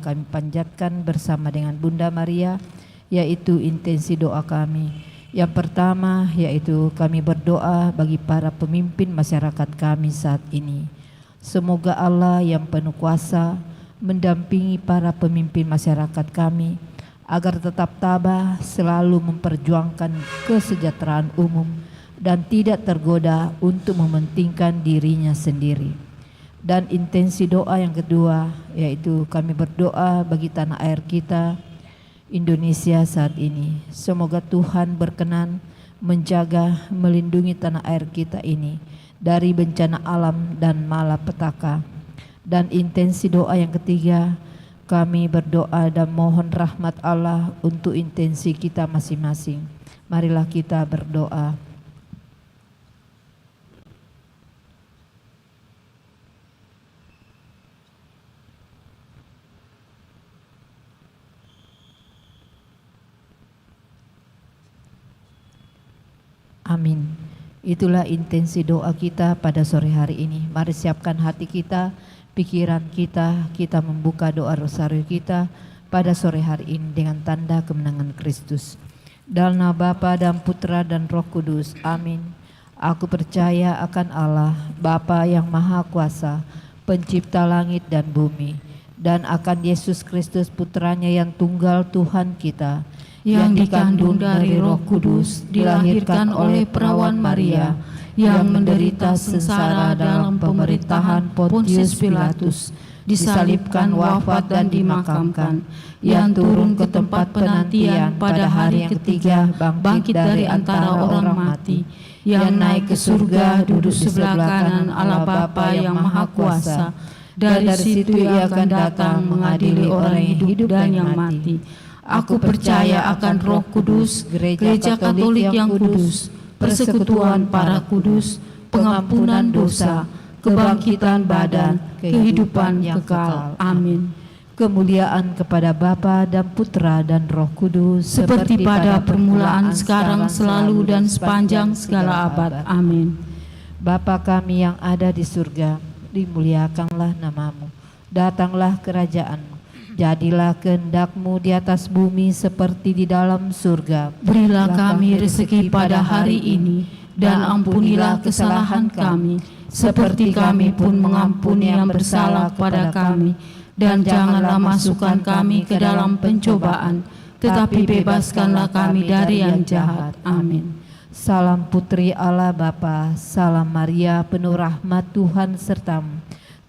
kami panjatkan bersama dengan Bunda Maria, yaitu intensi doa kami. Yang pertama yaitu kami berdoa bagi para pemimpin masyarakat kami saat ini. Semoga Allah yang penuh kuasa mendampingi para pemimpin masyarakat kami agar tetap tabah selalu memperjuangkan kesejahteraan umum dan tidak tergoda untuk mementingkan dirinya sendiri. Dan intensi doa yang kedua yaitu kami berdoa bagi tanah air kita Indonesia saat ini. Semoga Tuhan berkenan menjaga, melindungi tanah air kita ini dari bencana alam dan malapetaka. Dan intensi doa yang ketiga, kami berdoa dan mohon rahmat Allah untuk intensi kita masing-masing. Marilah kita berdoa. Amin. Itulah intensi doa kita pada sore hari ini. Mari siapkan hati kita, pikiran kita, kita membuka doa rosario kita pada sore hari ini dengan tanda kemenangan Kristus. Dalam nama Bapa dan Putra dan Roh Kudus. Amin. Aku percaya akan Allah, Bapa yang Maha Kuasa, Pencipta langit dan bumi, dan akan Yesus Kristus Putranya yang tunggal Tuhan kita, yang dikandung dari Roh Kudus, dilahirkan oleh perawan Maria, yang menderita sengsara dalam pemerintahan Pontius Pilatus, disalibkan, wafat dan dimakamkan, yang turun ke tempat penantian pada hari yang ketiga, bangkit dari antara orang mati, yang naik ke surga, duduk sebelah kanan Allah Bapa yang Maha Kuasa. Dari situ ia akan datang mengadili orang yang hidup dan yang mati. Aku percaya akan Roh Kudus, Gereja Katolik yang kudus, persekutuan para kudus, pengampunan dosa, kebangkitan badan, kehidupan yang kekal. Amin. Kemuliaan kepada Bapa dan Putra dan Roh Kudus, seperti pada permulaan, sekarang, selalu, dan sepanjang segala abad. Amin. Bapa kami yang ada di surga, dimuliakanlah namamu. Datanglah kerajaan-Mu. Jadilah kehendak-Mu di atas bumi seperti di dalam surga. Berilah kami rezeki pada hari ini, dan ampunilah kesalahan kami, seperti kami pun mengampuni yang bersalah kepada kami. Dan janganlah masukkan kami ke dalam pencobaan, tetapi bebaskanlah kami dari yang jahat. Amin. Salam Putri Allah Bapa, salam Maria penuh rahmat Tuhan sertamu.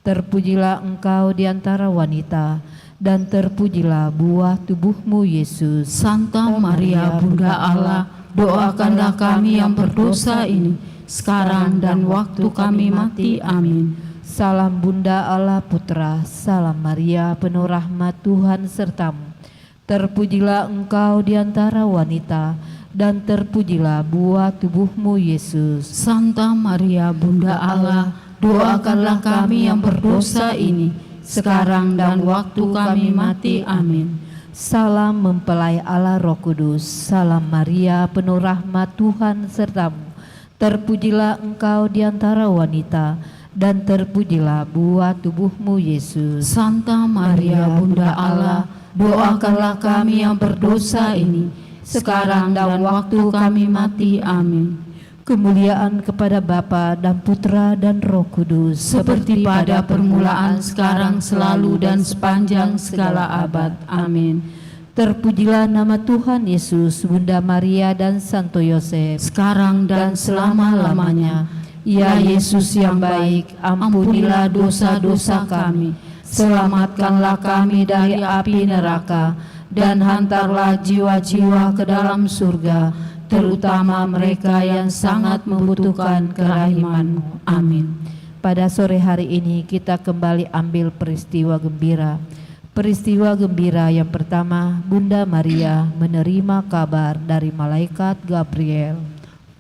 Terpujilah engkau di antara wanita, dan terpujilah buah tubuhmu Yesus. Santa Maria Bunda Allah, doakanlah kami yang berdosa ini, sekarang dan waktu kami mati. Amin. Salam Bunda Allah Putra, salam Maria penuh rahmat Tuhan sertamu. Terpujilah engkau di antara wanita, dan terpujilah buah tubuhmu Yesus. Santa Maria Bunda Allah, doakanlah kami yang berdosa ini, sekarang dan waktu kami mati. Amin. Salam mempelai Allah Roh Kudus, salam Maria penuh rahmat Tuhan sertamu. Terpujilah engkau di antara wanita, dan terpujilah buah tubuhmu Yesus. Santa Maria Bunda Allah, doakanlah kami yang berdosa ini, sekarang dan waktu kami mati. Amin. Kemuliaan kepada Bapa dan Putra dan Roh Kudus, seperti pada permulaan, sekarang, selalu, dan sepanjang segala abad. Amin. Terpujilah nama Tuhan Yesus, Bunda Maria dan Santo Yosef, sekarang dan selama-lamanya. Ya Yesus yang baik, ampunilah dosa-dosa kami, selamatkanlah kami dari api neraka, dan hantarlah jiwa-jiwa ke dalam surga, terutama mereka yang sangat membutuhkan kerahiman-Mu. Amin. Pada sore hari ini kita kembali ambil peristiwa gembira. Peristiwa gembira yang pertama, Bunda Maria menerima kabar dari malaikat Gabriel.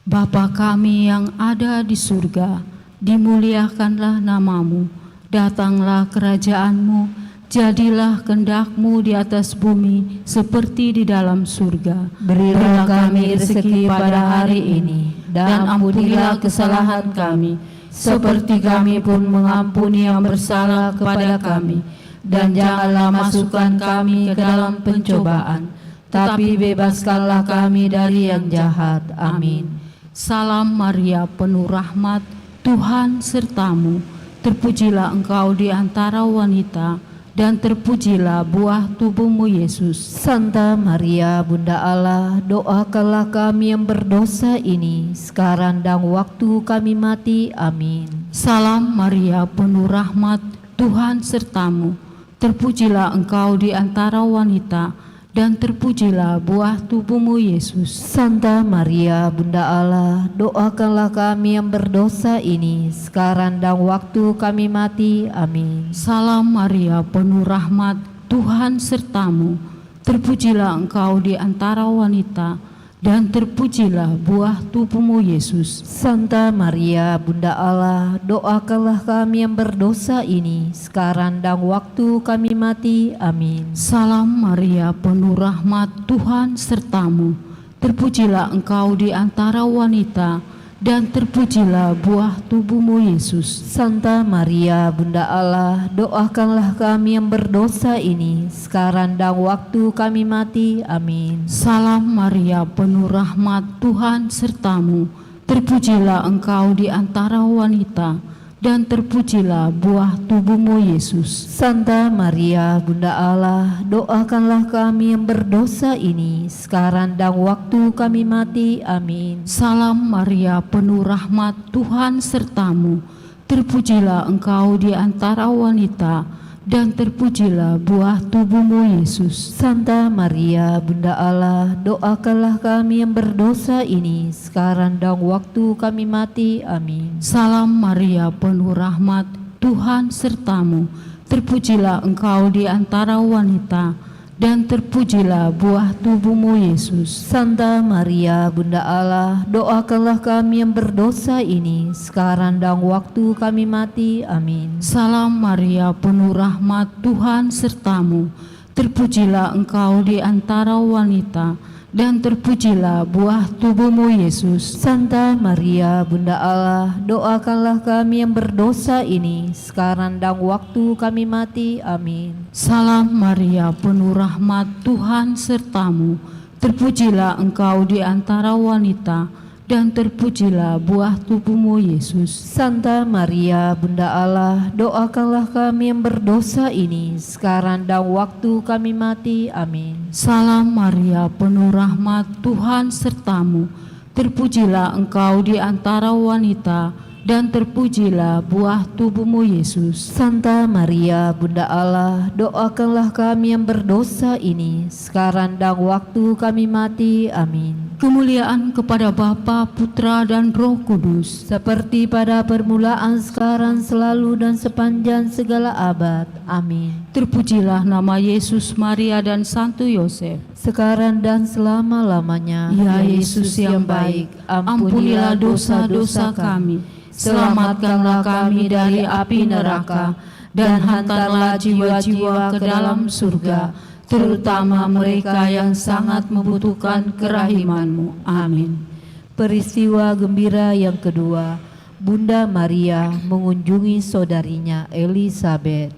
Bapa kami yang ada di surga, dimuliakanlah namamu, datanglah kerajaan-Mu, jadilah kehendak-Mu di atas bumi seperti di dalam surga. Berilah kami rezeki pada hari ini, dan ampunilah kesalahan kami, seperti kami pun mengampuni yang bersalah kepada kami. dan janganlah masukkan kami ke dalam pencobaan, tapi bebaskanlah kami dari yang jahat. Amin. Salam Maria, penuh rahmat, Tuhan sertamu. Terpujilah engkau di antara wanita, dan terpujilah buah tubuhmu Yesus. Santa Maria, Bunda Allah, doakanlah kami yang berdosa ini, sekarang dan waktu kami mati. Amin. Salam Maria, penuh rahmat, Tuhan sertamu. Terpujilah engkau di antara wanita, dan terpujilah buah tubuhmu Yesus. Santa Maria, Bunda Allah, doakanlah kami yang berdosa ini, sekarang dan waktu kami mati. Amin. Salam Maria, penuh rahmat, Tuhan sertamu. Terpujilah engkau di antara wanita, dan terpujilah buah tubuhmu Yesus. Santa Maria, Bunda Allah, doakanlah kami yang berdosa ini, sekarang dan waktu kami mati. Amin. Salam Maria, penuh rahmat, Tuhan sertamu. Terpujilah engkau di antara wanita, dan terpujilah buah tubuhmu Yesus. Santa Maria, Bunda Allah, doakanlah kami yang berdosa ini, sekarang dan waktu kami mati. Amin. Salam Maria, penuh rahmat, Tuhan sertamu. Terpujilah engkau di antara wanita, dan terpujilah buah tubuhmu Yesus. Santa Maria, Bunda Allah, doakanlah kami yang berdosa ini, sekarang dan waktu kami mati. Amin. Salam Maria, penuh rahmat, Tuhan sertamu. Terpujilah engkau di antara wanita, dan terpujilah buah tubuhmu Yesus. Santa Maria, Bunda Allah, doakanlah kami yang berdosa ini, sekarang dan waktu kami mati. Amin. Salam Maria, penuh rahmat, Tuhan sertamu. Terpujilah engkau di antara wanita, dan terpujilah buah tubuhmu Yesus. Santa Maria, Bunda Allah, doakanlah kami yang berdosa ini, sekarang dan waktu kami mati. Amin. Salam Maria, penuh rahmat, Tuhan sertamu. Terpujilah engkau di antara wanita, dan terpujilah buah tubuhmu Yesus. Santa Maria, Bunda Allah, doakanlah kami yang berdosa ini, sekarang dan waktu kami mati. Amin. Salam Maria, penuh rahmat, Tuhan sertamu. Terpujilah engkau di antara wanita, dan terpujilah buah tubuhmu Yesus. Santa Maria, Bunda Allah, doakanlah kami yang berdosa ini, sekarang dan waktu kami mati. Amin. Salam Maria, penuh rahmat, Tuhan sertamu. Terpujilah engkau di antara wanita, dan terpujilah buah tubuhmu Yesus. Santa Maria, Bunda Allah, doakanlah kami yang berdosa ini, sekarang dan waktu kami mati. Amin. Kemuliaan kepada Bapa, Putra, dan Roh Kudus, seperti pada permulaan, sekarang, selalu, dan sepanjang segala abad. Amin. Terpujilah nama Yesus, Maria, dan Santo Yosef, sekarang dan selama-lamanya. Ya Yesus yang baik, ampunilah dosa-dosa kami, selamatkanlah kami dari api neraka, dan hantarlah jiwa-jiwa ke dalam surga, terutama mereka yang sangat membutuhkan kerahiman-Mu. Amin. Peristiwa gembira yang kedua, Bunda Maria mengunjungi saudarinya Elisabet.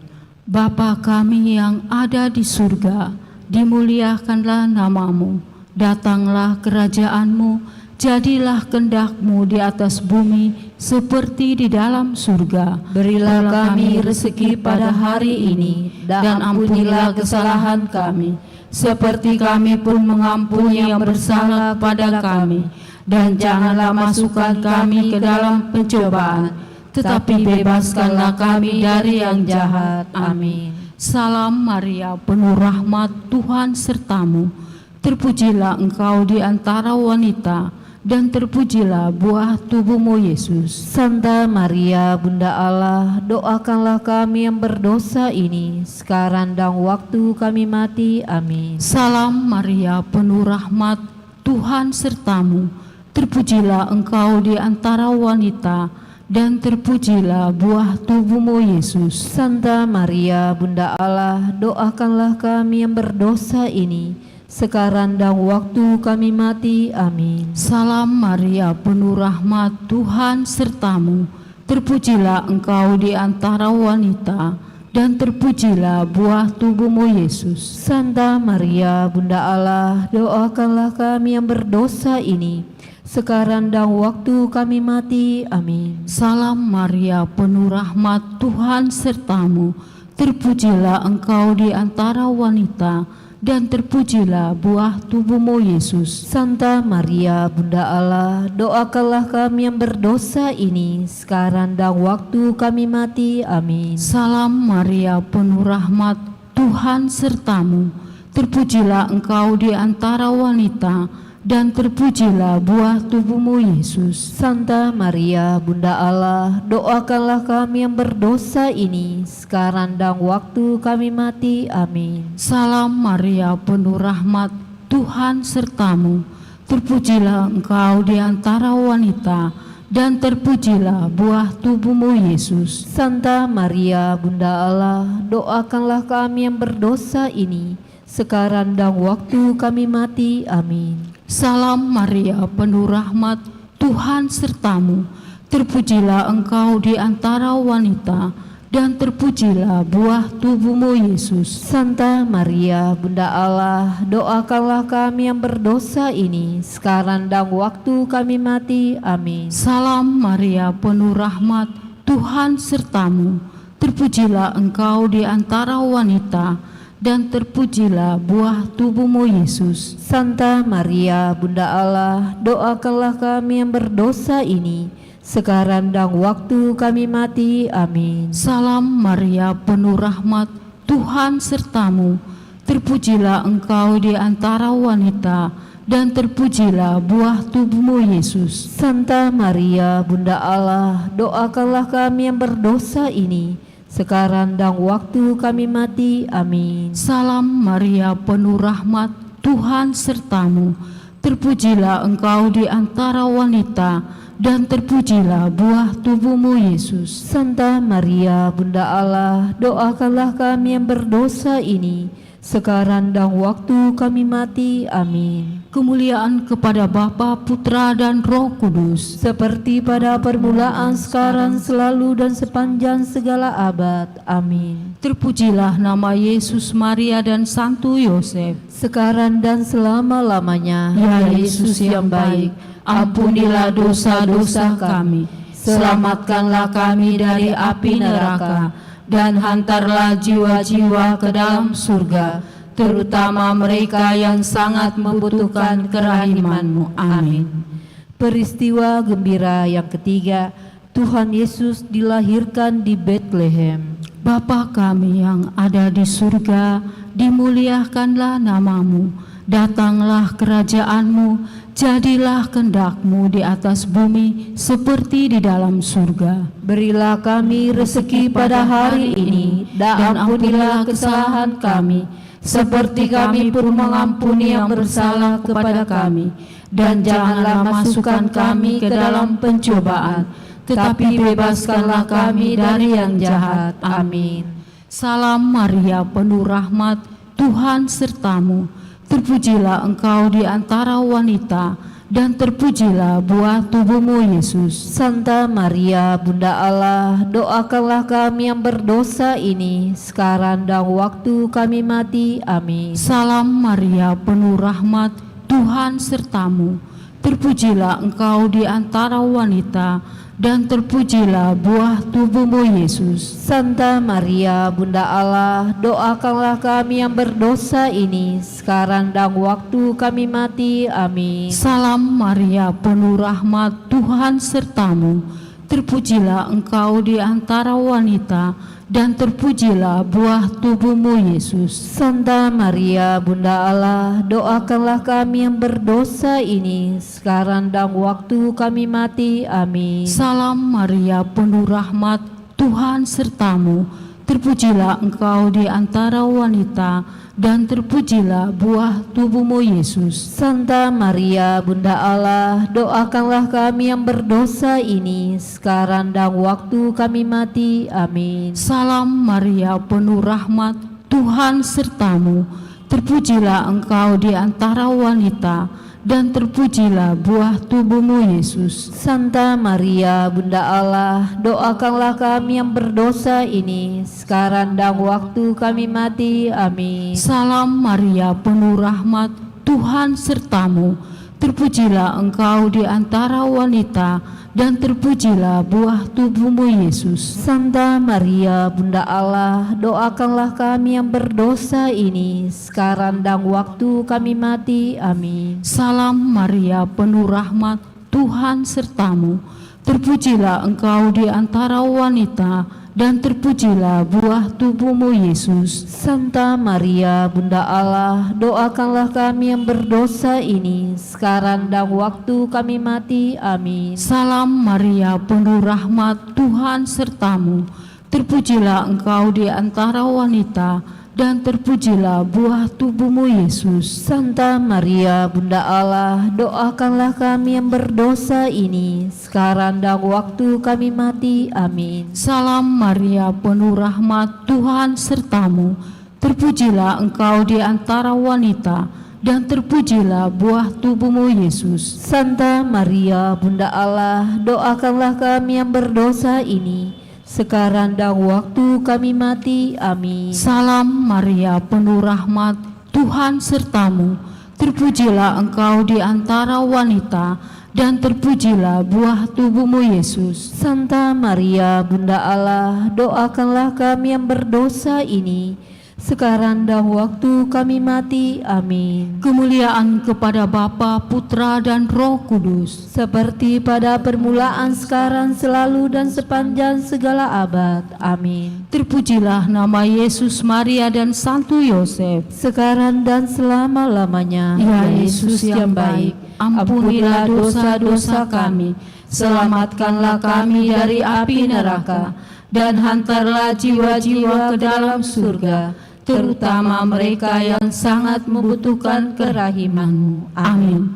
Bapa kami yang ada di surga, dimuliakanlah nama-Mu, datanglah kerajaan-Mu, jadilah kehendak-Mu di atas bumi seperti di dalam surga. Berilah kami rezeki pada hari ini, dan ampunilah kesalahan kami, seperti kami pun mengampuni yang bersalah pada kami. Dan janganlah masukkan kami ke dalam pencobaan, tetapi bebaskanlah kami dari yang jahat. Amin. Salam Maria, penuh rahmat, Tuhan sertamu. Terpujilah engkau di antara wanita, dan terpujilah buah tubuhmu Yesus. Santa Maria, Bunda Allah, doakanlah kami yang berdosa ini, sekarang dan waktu kami mati. Amin. Salam Maria, penuh rahmat, Tuhan sertamu. Terpujilah engkau di antara wanita, dan terpujilah buah tubuhmu Yesus. Santa Maria, Bunda Allah, doakanlah kami yang berdosa ini, sekarang dan waktu kami mati. Amin. Salam Maria, penuh rahmat, Tuhan sertamu. Terpujilah engkau di antara wanita, dan terpujilah buah tubuhmu Yesus. Santa Maria, Bunda Allah, doakanlah kami yang berdosa ini, sekarang dan waktu kami mati. Amin. Salam Maria, penuh rahmat, Tuhan sertamu. Terpujilah engkau di antara wanita, dan terpujilah buah tubuhmu Yesus. Santa Maria, Bunda Allah, doakanlah kami yang berdosa ini, sekarang dan waktu kami mati. Amin. Salam Maria, penuh rahmat, Tuhan sertamu. Terpujilah engkau di antara wanita, dan terpujilah buah tubuhmu Yesus. Santa Maria, Bunda Allah, doakanlah kami yang berdosa ini, sekarang dan waktu kami mati. Amin. Salam Maria, penuh rahmat, Tuhan sertamu. Terpujilah engkau di antara wanita, dan terpujilah buah tubuhmu Yesus. Santa Maria, Bunda Allah, doakanlah kami yang berdosa ini, sekarang dan waktu kami mati. Amin. Salam Maria, penuh rahmat, Tuhan sertamu. Terpujilah engkau di antara wanita, dan terpujilah buah tubuhmu Yesus. Santa Maria, Bunda Allah, doakanlah kami yang berdosa ini, sekarang dan waktu kami mati. Amin. Salam Maria, penuh rahmat, Tuhan sertamu. Terpujilah engkau di antara wanita, dan terpujilah buah tubuhmu Yesus. Santa Maria, Bunda Allah, doakanlah kami yang berdosa ini, sekarang dan waktu kami mati. Amin. Salam Maria, penuh rahmat, Tuhan sertamu. Terpujilah engkau di antara wanita, dan terpujilah buah tubuhmu Yesus. Santa Maria, Bunda Allah, doakanlah kami yang berdosa ini, sekarang dan waktu kami mati. Amin. Salam Maria, penuh rahmat, Tuhan sertamu. Terpujilah engkau di antara wanita, dan terpujilah buah tubuhmu Yesus. Santa Maria, Bunda Allah, doakanlah kami yang berdosa ini, sekarang dan waktu kami mati. Amin. Kemuliaan kepada Bapa, Putra, dan Roh Kudus, seperti pada permulaan, sekarang, selalu, dan sepanjang segala abad. Amin. Terpujilah nama Yesus, Maria, dan Santo Yosef, sekarang dan selama-lamanya. Ya Yesus yang baik, ampunilah dosa-dosa kami, selamatkanlah kami dari api neraka, dan hantarlah jiwa-jiwa ke dalam surga, terutama mereka yang sangat membutuhkan kerahiman-Mu. Amin. Peristiwa gembira yang ketiga, Tuhan Yesus dilahirkan di Betlehem. Bapa kami yang ada di surga, dimuliakanlah nama-Mu, datanglah kerajaan-Mu, jadilah kehendak-Mu di atas bumi seperti di dalam surga. Berilah kami rezeki pada hari ini, dan ampunilah kesalahan kami, seperti kami pun mengampuni yang bersalah kepada kami. Dan janganlah masukkan kami ke dalam pencobaan, tetapi bebaskanlah kami dari yang jahat. Amin. Salam Maria, penuh rahmat, Tuhan sertamu. Terpujilah engkau di antara wanita, dan terpujilah buah tubuhmu Yesus. Santa Maria, Bunda Allah, doakanlah kami yang berdosa ini, sekarang dan waktu kami mati. Amin. Salam Maria, penuh rahmat, Tuhan sertamu. Terpujilah engkau di antara wanita, dan terpujilah buah tubuhmu Yesus. Santa Maria, Bunda Allah, doakanlah kami yang berdosa ini, sekarang dan waktu kami mati. Amin. Salam Maria, penuh rahmat, Tuhan sertamu. Terpujilah engkau di antara wanita, dan terpujilah buah tubuhmu Yesus. Santa Maria, Bunda Allah, doakanlah kami yang berdosa ini, sekarang dan waktu kami mati. Amin. Salam Maria, penuh rahmat, Tuhan sertamu. Terpujilah engkau di antara wanita, dan terpujilah buah tubuhmu Yesus. Santa Maria, Bunda Allah, doakanlah kami yang berdosa ini, sekarang dan waktu kami mati. Amin. Salam Maria, penuh rahmat, Tuhan sertamu. Terpujilah engkau di antara wanita, dan terpujilah buah tubuhmu Yesus. Santa Maria, Bunda Allah, doakanlah kami yang berdosa ini, sekarang dan waktu kami mati. Amin. Salam Maria, penuh rahmat, Tuhan sertamu. Terpujilah engkau di antara wanita, dan terpujilah buah tubuhmu Yesus. Santa Maria, Bunda Allah, doakanlah kami yang berdosa ini, sekarang dan waktu kami mati. Amin. Salam Maria, penuh rahmat, Tuhan sertamu. Terpujilah engkau di antara wanita, dan terpujilah buah tubuhmu Yesus. Santa Maria, Bunda Allah, doakanlah kami yang berdosa ini, sekarang dan waktu kami mati. Amin. Salam Maria, penuh rahmat, Tuhan sertamu. Terpujilah engkau di antara wanita, dan terpujilah buah tubuhmu Yesus. Santa Maria, Bunda Allah, doakanlah kami yang berdosa ini, sekarang dan waktu kami mati. Amin. Salam Maria, penuh rahmat, Tuhan sertamu. Terpujilah engkau di antara wanita, dan terpujilah buah tubuhmu Yesus. Santa Maria, Bunda Allah, doakanlah kami yang berdosa ini, sekarang dan waktu kami mati. Amin. Salam Maria, penuh rahmat, Tuhan sertamu. Terpujilah engkau di antara wanita, dan terpujilah buah tubuhmu Yesus. Santa Maria, Bunda Allah, doakanlah kami yang berdosa ini, sekarang dan waktu kami mati. Amin. Kemuliaan kepada Bapa, Putra, dan Roh Kudus, Seperti pada permulaan, sekarang, selalu, dan sepanjang segala abad. Amin. terpujilah nama Yesus, Maria, dan Santo Yosef. Sekarang dan selama-lamanya. Ya Yesus yang baik, ampunilah dosa-dosa kami, selamatkanlah kami dari api neraka, dan hantarlah jiwa-jiwa ke dalam surga, terutama mereka yang sangat membutuhkan kerahiman-Mu. Amin.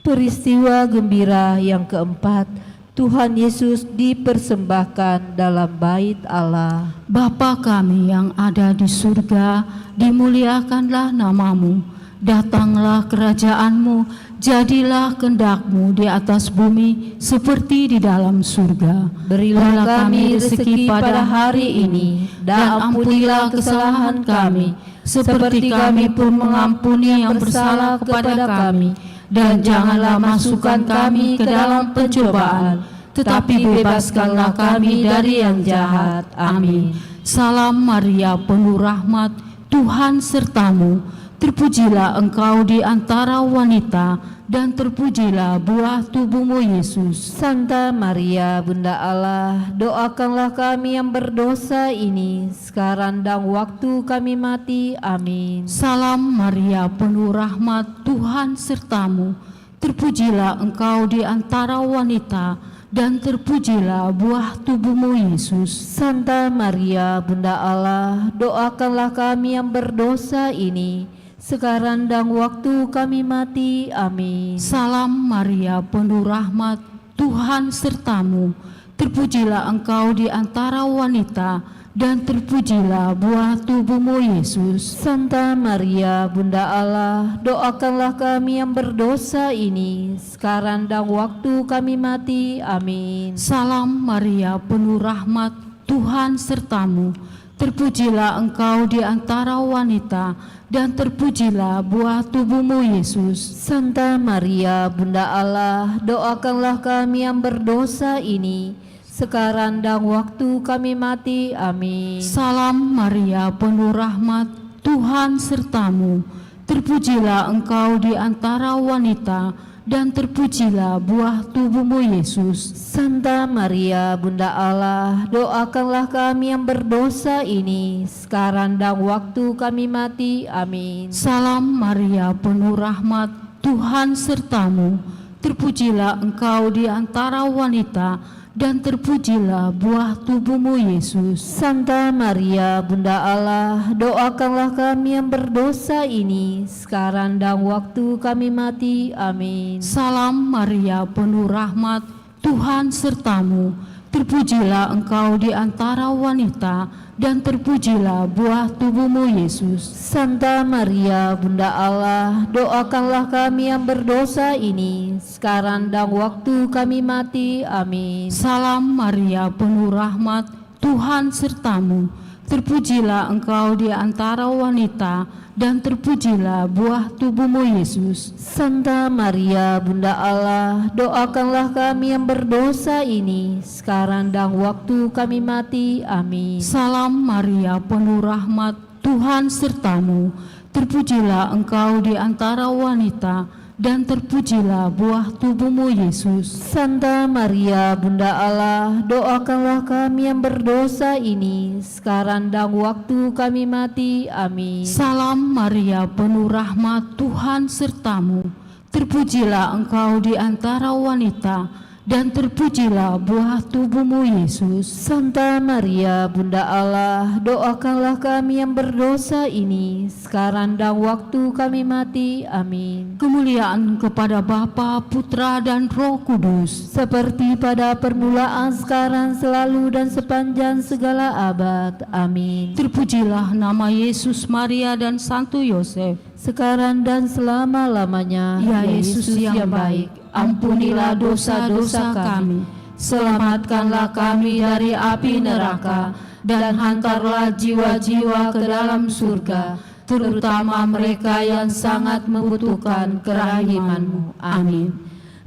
Peristiwa gembira yang keempat, Tuhan Yesus dipersembahkan dalam bait Allah. Bapa kami yang ada di surga, dimuliakanlah nama-Mu, datanglah kerajaan-Mu, jadilah kehendak-Mu di atas bumi seperti di dalam surga. Berilah kami rezeki pada hari ini, dan ampunilah kesalahan kami, seperti kami pun mengampuni yang bersalah kepada kami. Dan janganlah masukkan kami ke dalam pencobaan, tetapi bebaskanlah kami dari yang jahat. Amin. Salam Maria, penuh rahmat, Tuhan sertamu. Terpujilah engkau di antara wanita, dan terpujilah buah tubuhmu Yesus. Santa Maria, Bunda Allah, doakanlah kami yang berdosa ini, sekarang dan waktu kami mati. Amin. Salam Maria, penuh rahmat, Tuhan sertamu. Terpujilah engkau di antara wanita, dan terpujilah buah tubuhmu Yesus. Santa Maria, Bunda Allah, doakanlah kami yang berdosa ini, sekarang dan waktu kami mati. Amin. Salam Maria, penuh rahmat, Tuhan sertamu. Terpujilah engkau di antara wanita, dan terpujilah buah tubuhmu Yesus. Santa Maria, Bunda Allah, doakanlah kami yang berdosa ini, sekarang dan waktu kami mati. Amin. Salam Maria, penuh rahmat, Tuhan sertamu. Terpujilah engkau di antara wanita, dan terpujilah buah tubuhmu Yesus. Santa Maria, Bunda Allah, doakanlah kami yang berdosa ini, sekarang dan waktu kami mati. Amin. Salam Maria, penuh rahmat, Tuhan sertamu. Terpujilah engkau di antara wanita, dan terpujilah buah tubuhmu Yesus. Santa Maria, Bunda Allah, doakanlah kami yang berdosa ini, sekarang dan waktu kami mati. Amin. Salam Maria, penuh rahmat, Tuhan sertamu. Terpujilah engkau di antara wanita, dan terpujilah buah tubuhmu Yesus. Santa Maria, Bunda Allah, doakanlah kami yang berdosa ini, sekarang dan waktu kami mati. Amin. Salam Maria, penuh rahmat, Tuhan sertamu. Terpujilah engkau di antara wanita, dan terpujilah buah tubuhmu Yesus. Santa Maria, Bunda Allah, doakanlah kami yang berdosa ini, sekarang dan waktu kami mati. Amin. Salam Maria, penuh rahmat, Tuhan sertamu. Terpujilah engkau di antara wanita, dan terpujilah buah tubuhmu Yesus. Santa Maria, Bunda Allah, doakanlah kami yang berdosa ini, sekarang dan waktu kami mati. Amin. Salam Maria, penuh rahmat, Tuhan sertamu. Terpujilah engkau di antara wanita, dan terpujilah buah tubuhmu Yesus. Santa Maria, Bunda Allah, doakanlah kami yang berdosa ini, sekarang dan waktu kami mati. Amin. Salam Maria, penuh rahmat, Tuhan sertamu. Terpujilah engkau di antara wanita, dan terpujilah buah tubuhmu Yesus. Santa Maria, Bunda Allah, doakanlah kami yang berdosa ini, sekarang dan waktu kami mati. Amin. Kemuliaan kepada Bapa, Putra, dan Roh Kudus, Seperti pada permulaan, sekarang, selalu, dan sepanjang segala abad. Amin. terpujilah nama Yesus, Maria, dan Santo Yosef. Sekarang dan selama-lamanya. Ya Yesus yang baik, ampunilah dosa-dosa kami, selamatkanlah kami dari api neraka, dan hantarlah jiwa-jiwa ke dalam surga, terutama mereka yang sangat membutuhkan kerahiman-Mu. Amin.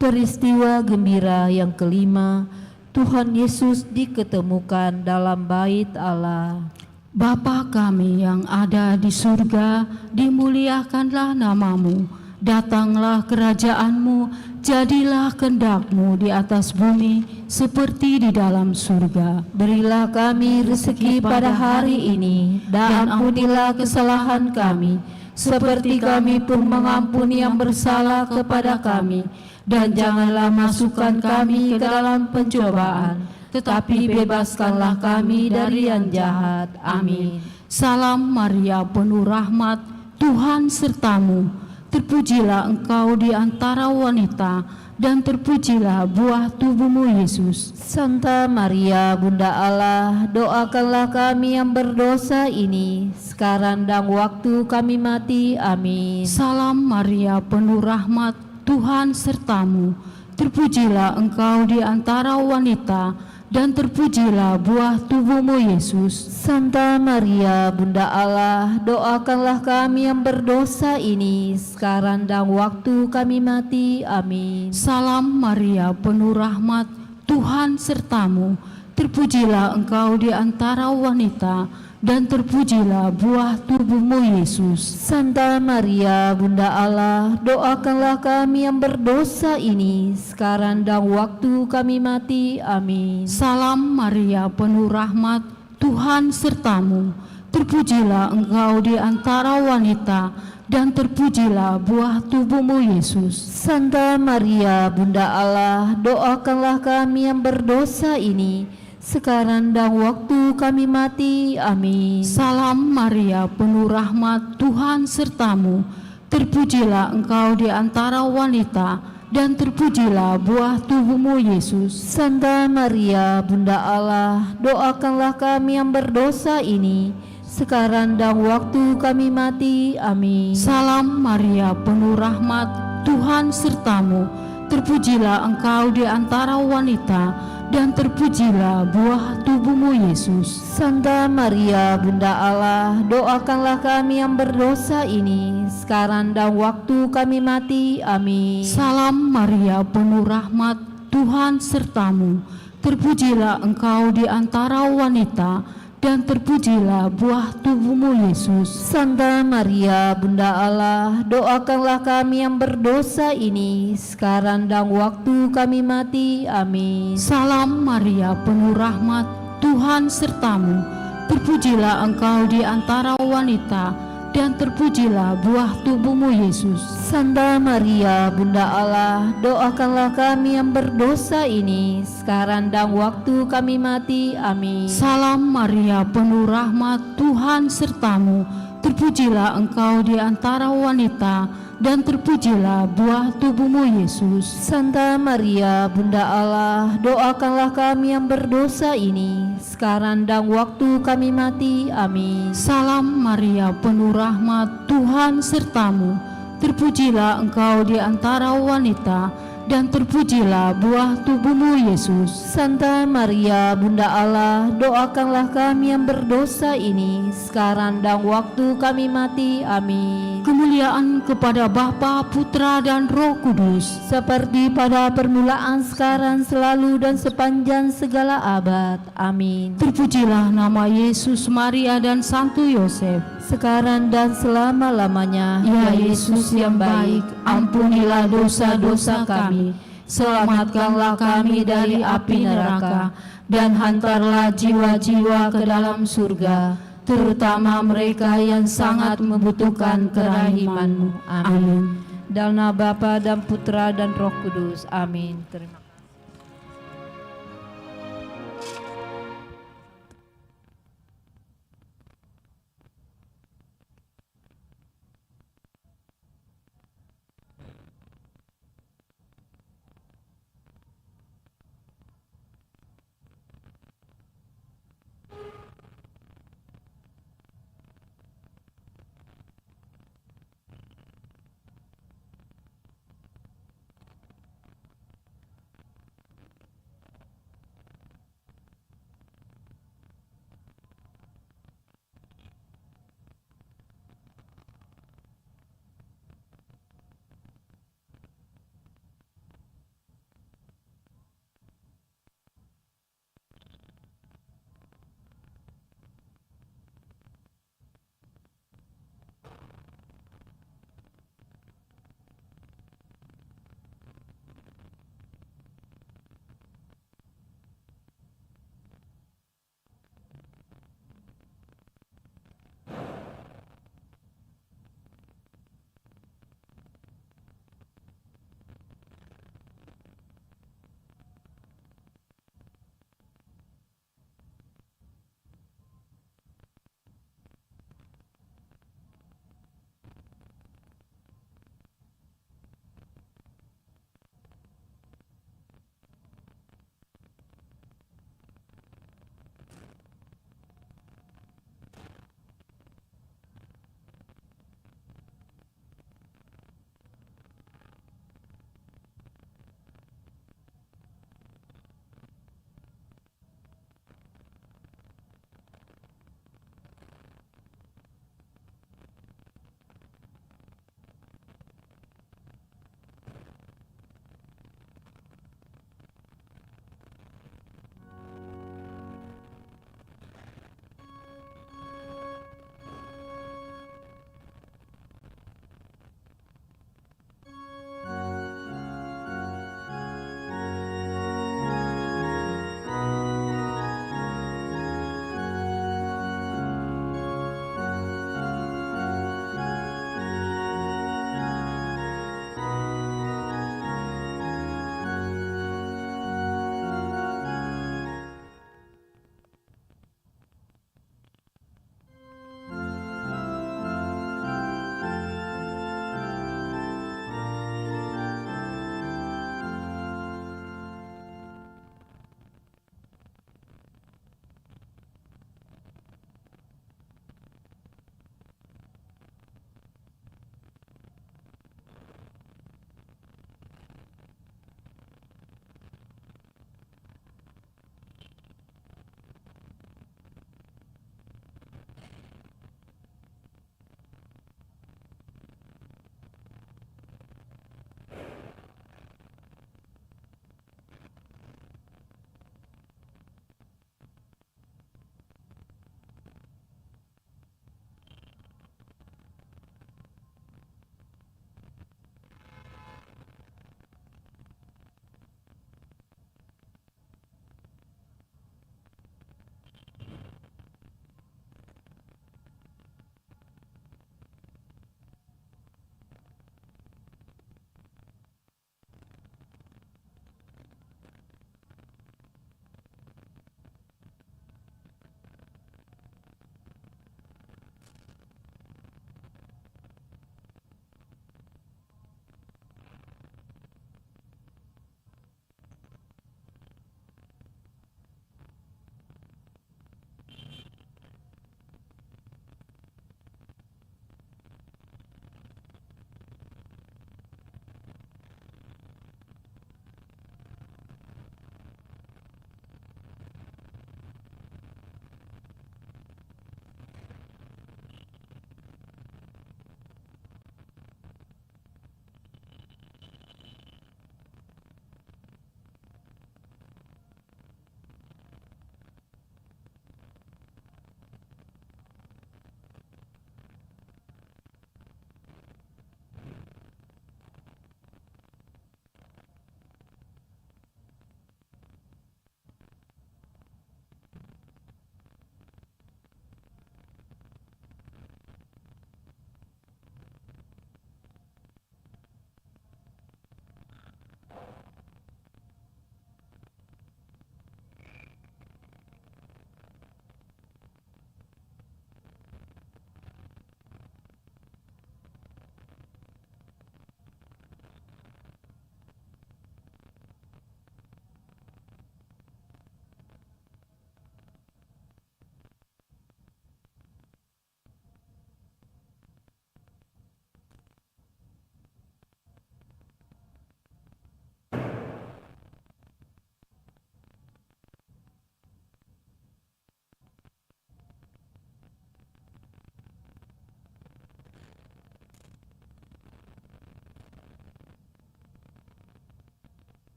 Peristiwa gembira yang kelima, Tuhan Yesus diketemukan dalam bait Allah. Bapa kami yang ada di surga, dimuliakanlah nama-Mu. Datanglah kerajaan-Mu, jadilah kehendak-Mu di atas bumi seperti di dalam surga. Berilah kami rezeki pada hari ini, dan ampunilah kesalahan kami, seperti kami pun mengampuni yang bersalah kepada kami. Dan janganlah masukkan kami ke dalam pencobaan, tetapi bebaskanlah kami dari yang jahat. Amin. Salam Maria, penuh rahmat, Tuhan sertamu. Terpujilah engkau di antara wanita, dan terpujilah buah tubuhmu Yesus. Santa Maria, Bunda Allah, doakanlah kami yang berdosa ini, sekarang dan waktu kami mati. Amin. Salam Maria, penuh rahmat, Tuhan sertamu. Terpujilah engkau di antara wanita, dan terpujilah buah tubuhmu Yesus. Santa Maria, Bunda Allah, doakanlah kami yang berdosa ini, sekarang dan waktu kami mati. Amin. Salam Maria, penuh rahmat, Tuhan sertamu. Terpujilah engkau di antara wanita, dan terpujilah buah tubuhmu Yesus. Santa Maria, Bunda Allah, doakanlah kami yang berdosa ini, sekarang dan waktu kami mati. Amin. Salam Maria, penuh rahmat, Tuhan sertamu. Terpujilah engkau di antara wanita, dan terpujilah buah tubuhmu Yesus. Santa Maria, Bunda Allah, doakanlah kami yang berdosa ini, sekarang dan waktu kami mati. Amin. Salam Maria, penuh rahmat, Tuhan sertamu. Terpujilah engkau di antara wanita, dan terpujilah buah tubuhmu Yesus. Santa Maria, Bunda Allah, doakanlah kami yang berdosa ini, sekarang dan waktu kami mati. Amin. Salam Maria, penuh rahmat, Tuhan sertamu. Terpujilah engkau di antara wanita, dan terpujilah buah tubuhmu Yesus. Santa Maria, Bunda Allah, doakanlah kami yang berdosa ini, sekarang dan waktu kami mati. Amin. Salam Maria, penuh rahmat, Tuhan sertamu. Terpujilah engkau di antara wanita, dan terpujilah buah tubuhmu Yesus. Santa Maria, Bunda Allah, doakanlah kami yang berdosa ini, sekarang dan waktu kami mati. Amin. Salam Maria, penuh rahmat, Tuhan sertamu. Terpujilah engkau di antara wanita, dan terpujilah buah tubuhmu Yesus. Santa Maria, Bunda Allah, doakanlah kami yang berdosa ini, sekarang dan waktu kami mati. Amin. Salam Maria, penuh rahmat, Tuhan sertamu. Terpujilah engkau di antara wanita, dan terpujilah buah tubuhmu Yesus. Santa Maria, Bunda Allah, doakanlah kami yang berdosa ini, sekarang dan waktu kami mati. Amin. Salam Maria, penuh rahmat, Tuhan sertamu. Terpujilah engkau di antara wanita, dan terpujilah buah tubuhmu Yesus. Santa Maria, Bunda Allah, doakanlah kami yang berdosa ini, sekarang dan waktu kami mati. Amin. Kemuliaan kepada Bapa, Putra, dan Roh Kudus, Seperti pada permulaan, sekarang, selalu, dan sepanjang segala abad. Amin. terpujilah nama Yesus, Maria, dan Santo Yosef. Sekarang dan selama-lamanya. Ya Yesus yang baik, ampunilah dosa-dosa kami, selamatkanlah kami dari api neraka, dan hantarlah jiwa-jiwa ke dalam surga, terutama mereka yang sangat membutuhkan kerahiman-Mu. Amin. Dalam nama Bapa dan Putra dan Roh Kudus. Amin. Terima kasih.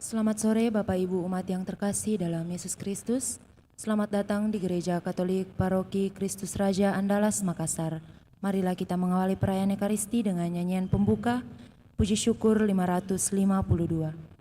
Selamat sore Bapak Ibu umat yang terkasih dalam Yesus Kristus. Selamat datang di Gereja Katolik Paroki Kristus Raja Andalas, Makassar. Marilah kita mengawali perayaan Ekaristi dengan nyanyian pembuka, Puji Syukur 552.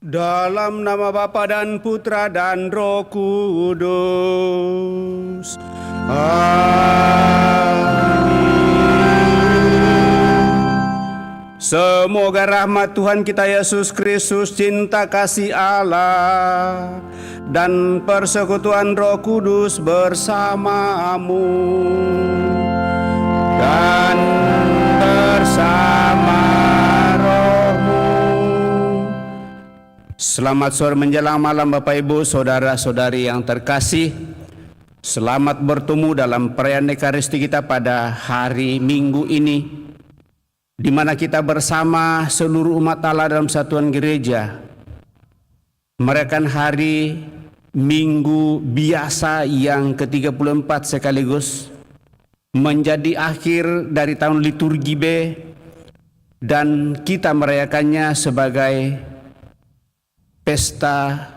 Dalam nama Bapa dan Putra dan Roh Kudus. Amin. Semoga rahmat Tuhan kita Yesus Kristus, cinta kasih Allah, dan persekutuan Roh Kudus bersamamu dan bersama rohmu. Selamat sore menjelang malam Bapak Ibu, saudara-saudari yang terkasih. Selamat bertemu dalam perayaan Ekaristi kita pada hari Minggu ini, di mana kita bersama seluruh umat Allah dalam satuan gereja merayakan hari Minggu biasa yang ke-34 sekaligus menjadi akhir dari tahun liturgi B, dan kita merayakannya sebagai pesta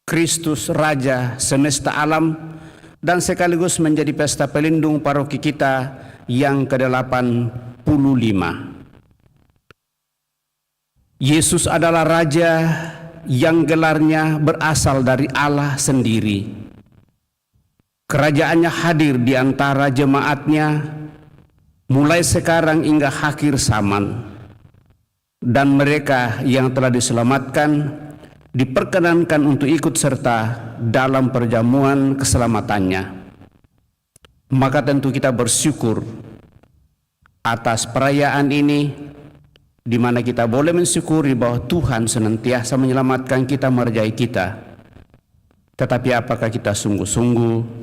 Kristus Raja semesta alam dan sekaligus menjadi pesta pelindung paroki kita yang ke-85. Yesus adalah Raja yang gelarnya berasal dari Allah sendiri. Kerajaannya hadir di antara jemaatnya mulai sekarang hingga akhir zaman. Dan mereka yang telah diselamatkan diperkenankan untuk ikut serta dalam perjamuan keselamatannya. Maka tentu kita bersyukur atas perayaan ini, di mana kita boleh mensyukuri bahwa Tuhan senantiasa menyelamatkan kita, merajai kita. Tetapi apakah kita sungguh-sungguh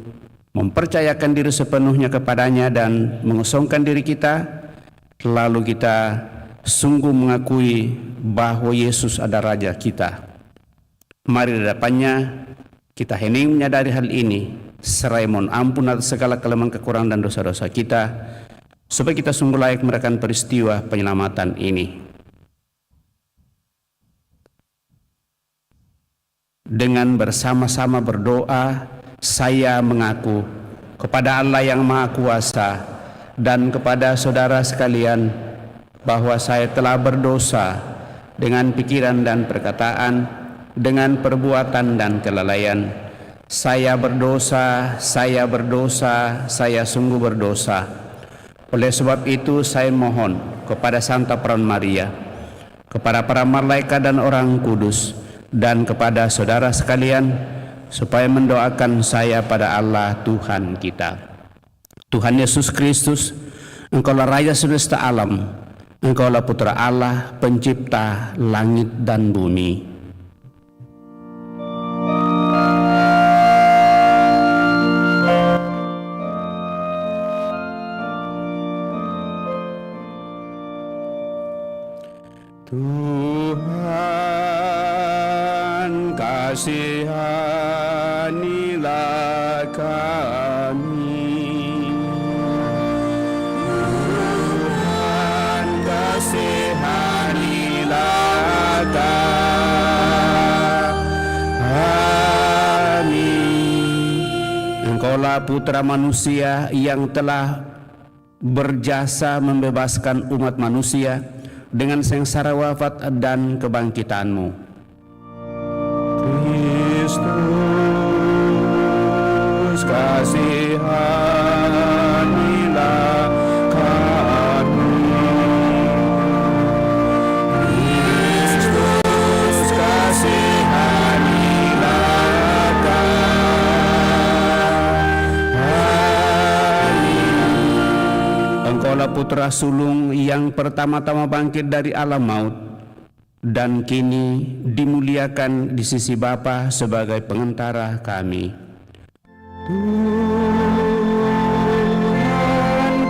mempercayakan diri sepenuhnya kepadanya dan mengosongkan diri kita, lalu kita sungguh mengakui bahwa Yesus ada Raja kita? Mari di hadapannya kita hening menyadari hal ini, serai mohon ampun atas segala kelemahan, kekurangan dan dosa-dosa kita, supaya kita sungguh layak merayakan peristiwa penyelamatan ini. Dengan bersama-sama berdoa, saya mengaku kepada Allah yang Maha Kuasa dan kepada saudara sekalian bahwa saya telah berdosa dengan pikiran dan perkataan, dengan perbuatan dan kelalaian. Saya berdosa, saya berdosa, saya sungguh berdosa. Oleh sebab itu saya mohon kepada Santa Peron Maria, kepada para malaikat dan orang kudus, dan kepada saudara sekalian, supaya mendoakan saya pada Allah Tuhan kita. Tuhan Yesus Kristus, Engkaulah Raja semesta alam, Engkaulah Putra Allah, pencipta langit dan bumi. Tuhan, kasihanilah kami. Tuhan, kasihanilah kami. Engkaulah Putra Manusia yang telah berjasa membebaskan umat manusia dengan sengsara wafat dan kebangkitan-Mu. Kristus, kasihanilah kami. Kristus, kasihanilah kami. Engkaulah Putra sulung yang pertama-tama bangkit dari alam maut dan kini dimuliakan di sisi Bapa sebagai pengantara kami. Tuhan,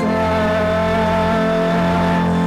kasihanilah kami.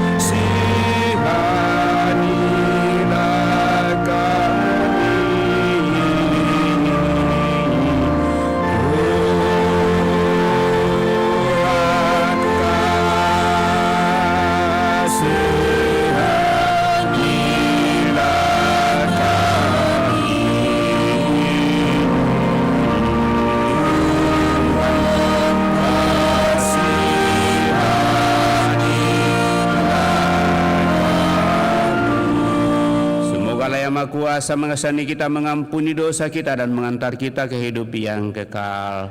Yang Maha Kuasa mengasihani kita, mengampuni dosa kita, dan mengantar kita ke hidup yang kekal.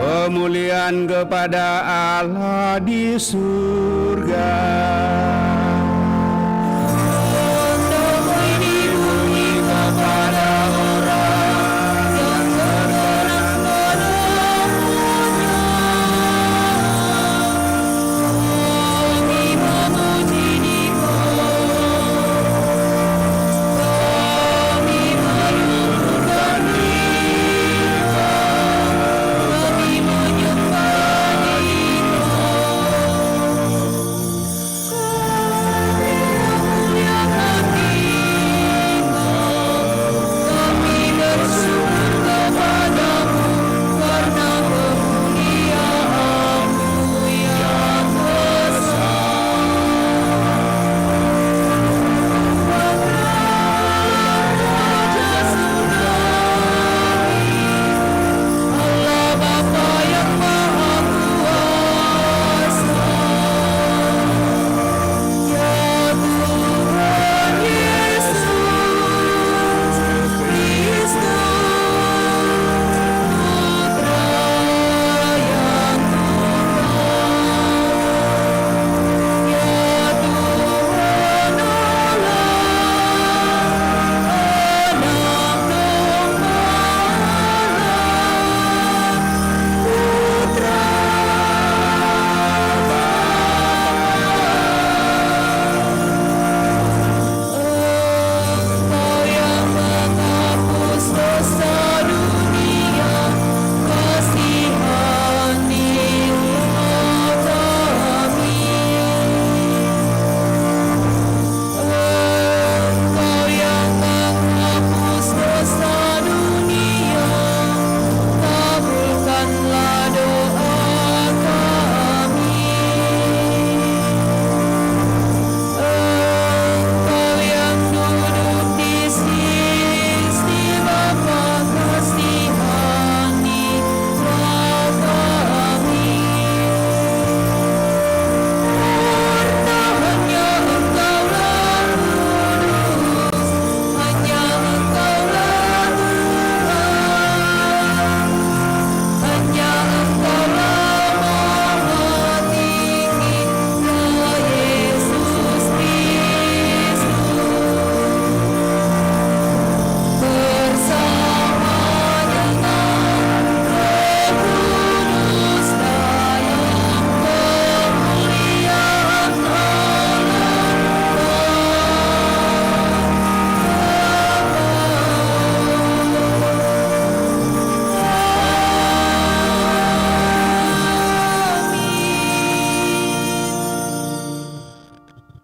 Kemuliaan kepada Allah di surga.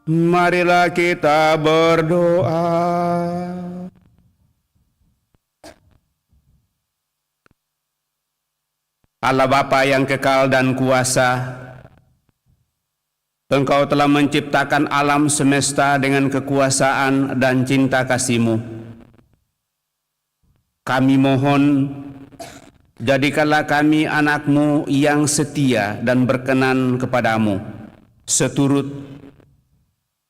Marilah kita berdoa. Allah Bapa yang kekal dan kuasa, Engkau telah menciptakan alam semesta dengan kekuasaan dan cinta kasih-Mu. Kami mohon, jadikanlah kami anak-Mu yang setia dan berkenan kepadamu, seturut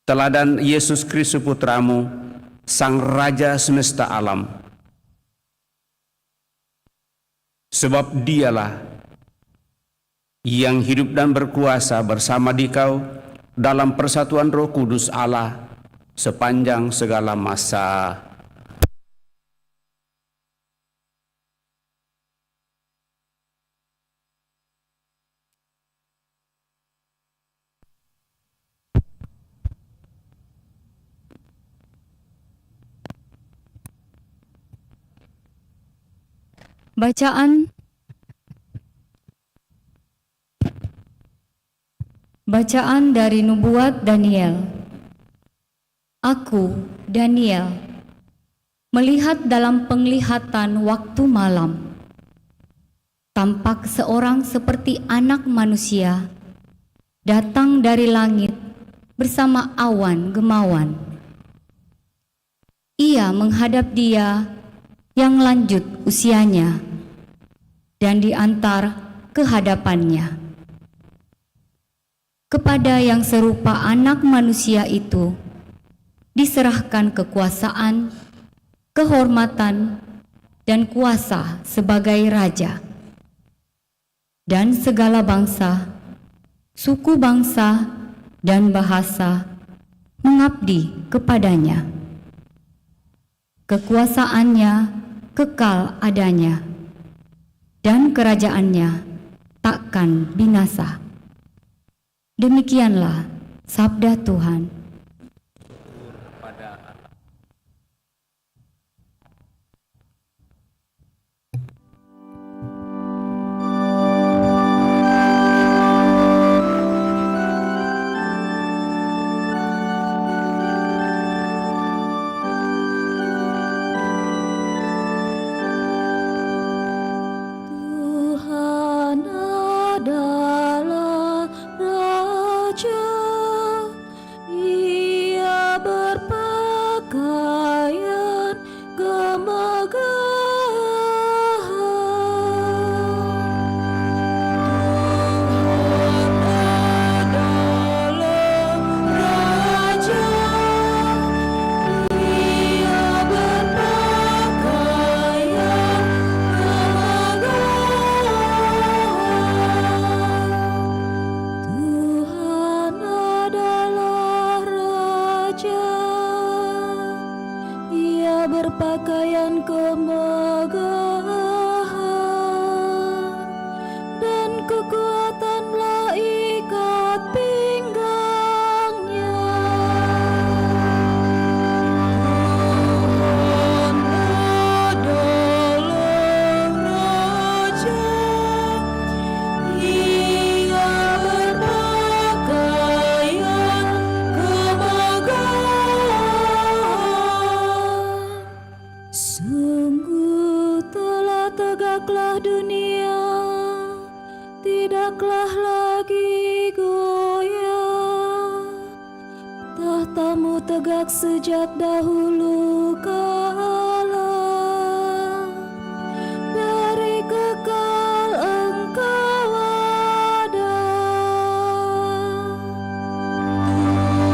teladan Yesus Kristus Putra-Mu, Sang Raja semesta alam. Sebab Dialah yang hidup dan berkuasa bersama Dikau dalam persatuan Roh Kudus Allah sepanjang segala masa. Bacaan dari Nubuat Daniel. Aku, Daniel, melihat dalam penglihatan waktu malam, tampak seorang seperti anak manusia datang dari langit bersama awan gemawan. Ia menghadap Dia yang lanjut usianya dan diantar ke hadapannya. Kepada yang serupa anak manusia itu diserahkan kekuasaan, kehormatan, dan kuasa sebagai raja. Dan segala bangsa, suku bangsa, dan bahasa mengabdi kepadanya. Kekuasaannya kekal adanya, dan kerajaannya takkan binasa. Demikianlah sabda Tuhan. Tuhan adalah Raja, Ia berpakaian kemegahan. Tuhan adalah Raja, Ia berpakaian Tuhan adalah Raja, Ia berpakaian kemegahan, dan kekuatanlah ikat pinggangnya. Tuhan adalah Raja, Ia berpakaian kemegahan. Sungguh telah tegaklah dunia, tidaklah lagi goyah. Tahtamu tegak sejak dahulu kala, dari kekal Engkau ada.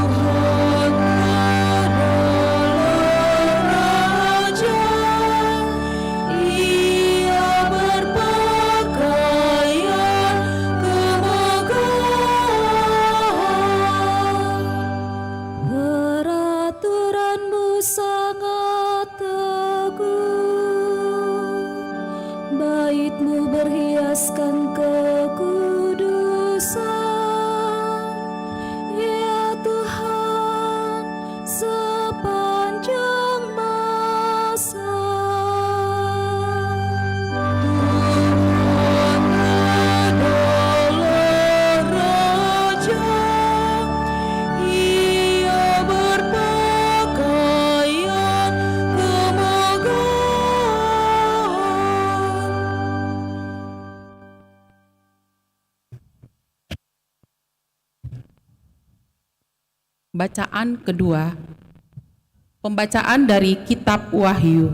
Tuhan adalah Raja, Ia berpakaian kemegahan. Peraturan-Mu sangat teguh, bait-Mu berhiaskan kekudusan. Ya Tuhan, sepanjang masa. Tuhan adalah Raja, Ia Bacaan kedua, pembacaan dari Kitab Wahyu.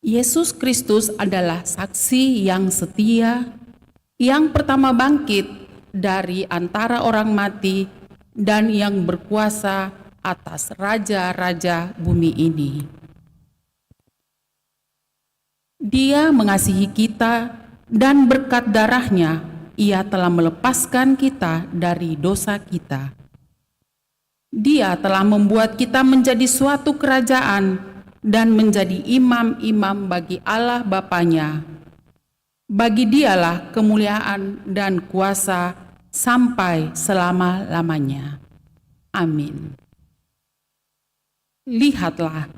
Yesus Kristus adalah saksi yang setia, yang pertama bangkit dari antara orang mati dan yang berkuasa atas raja-raja bumi ini. Dia mengasihi kita dan berkat darahnya Ia telah melepaskan kita dari dosa kita. Dia telah membuat kita menjadi suatu kerajaan dan menjadi imam-imam bagi Allah Bapanya. Bagi Dialah kemuliaan dan kuasa sampai selama-lamanya. Amin. Lihatlah,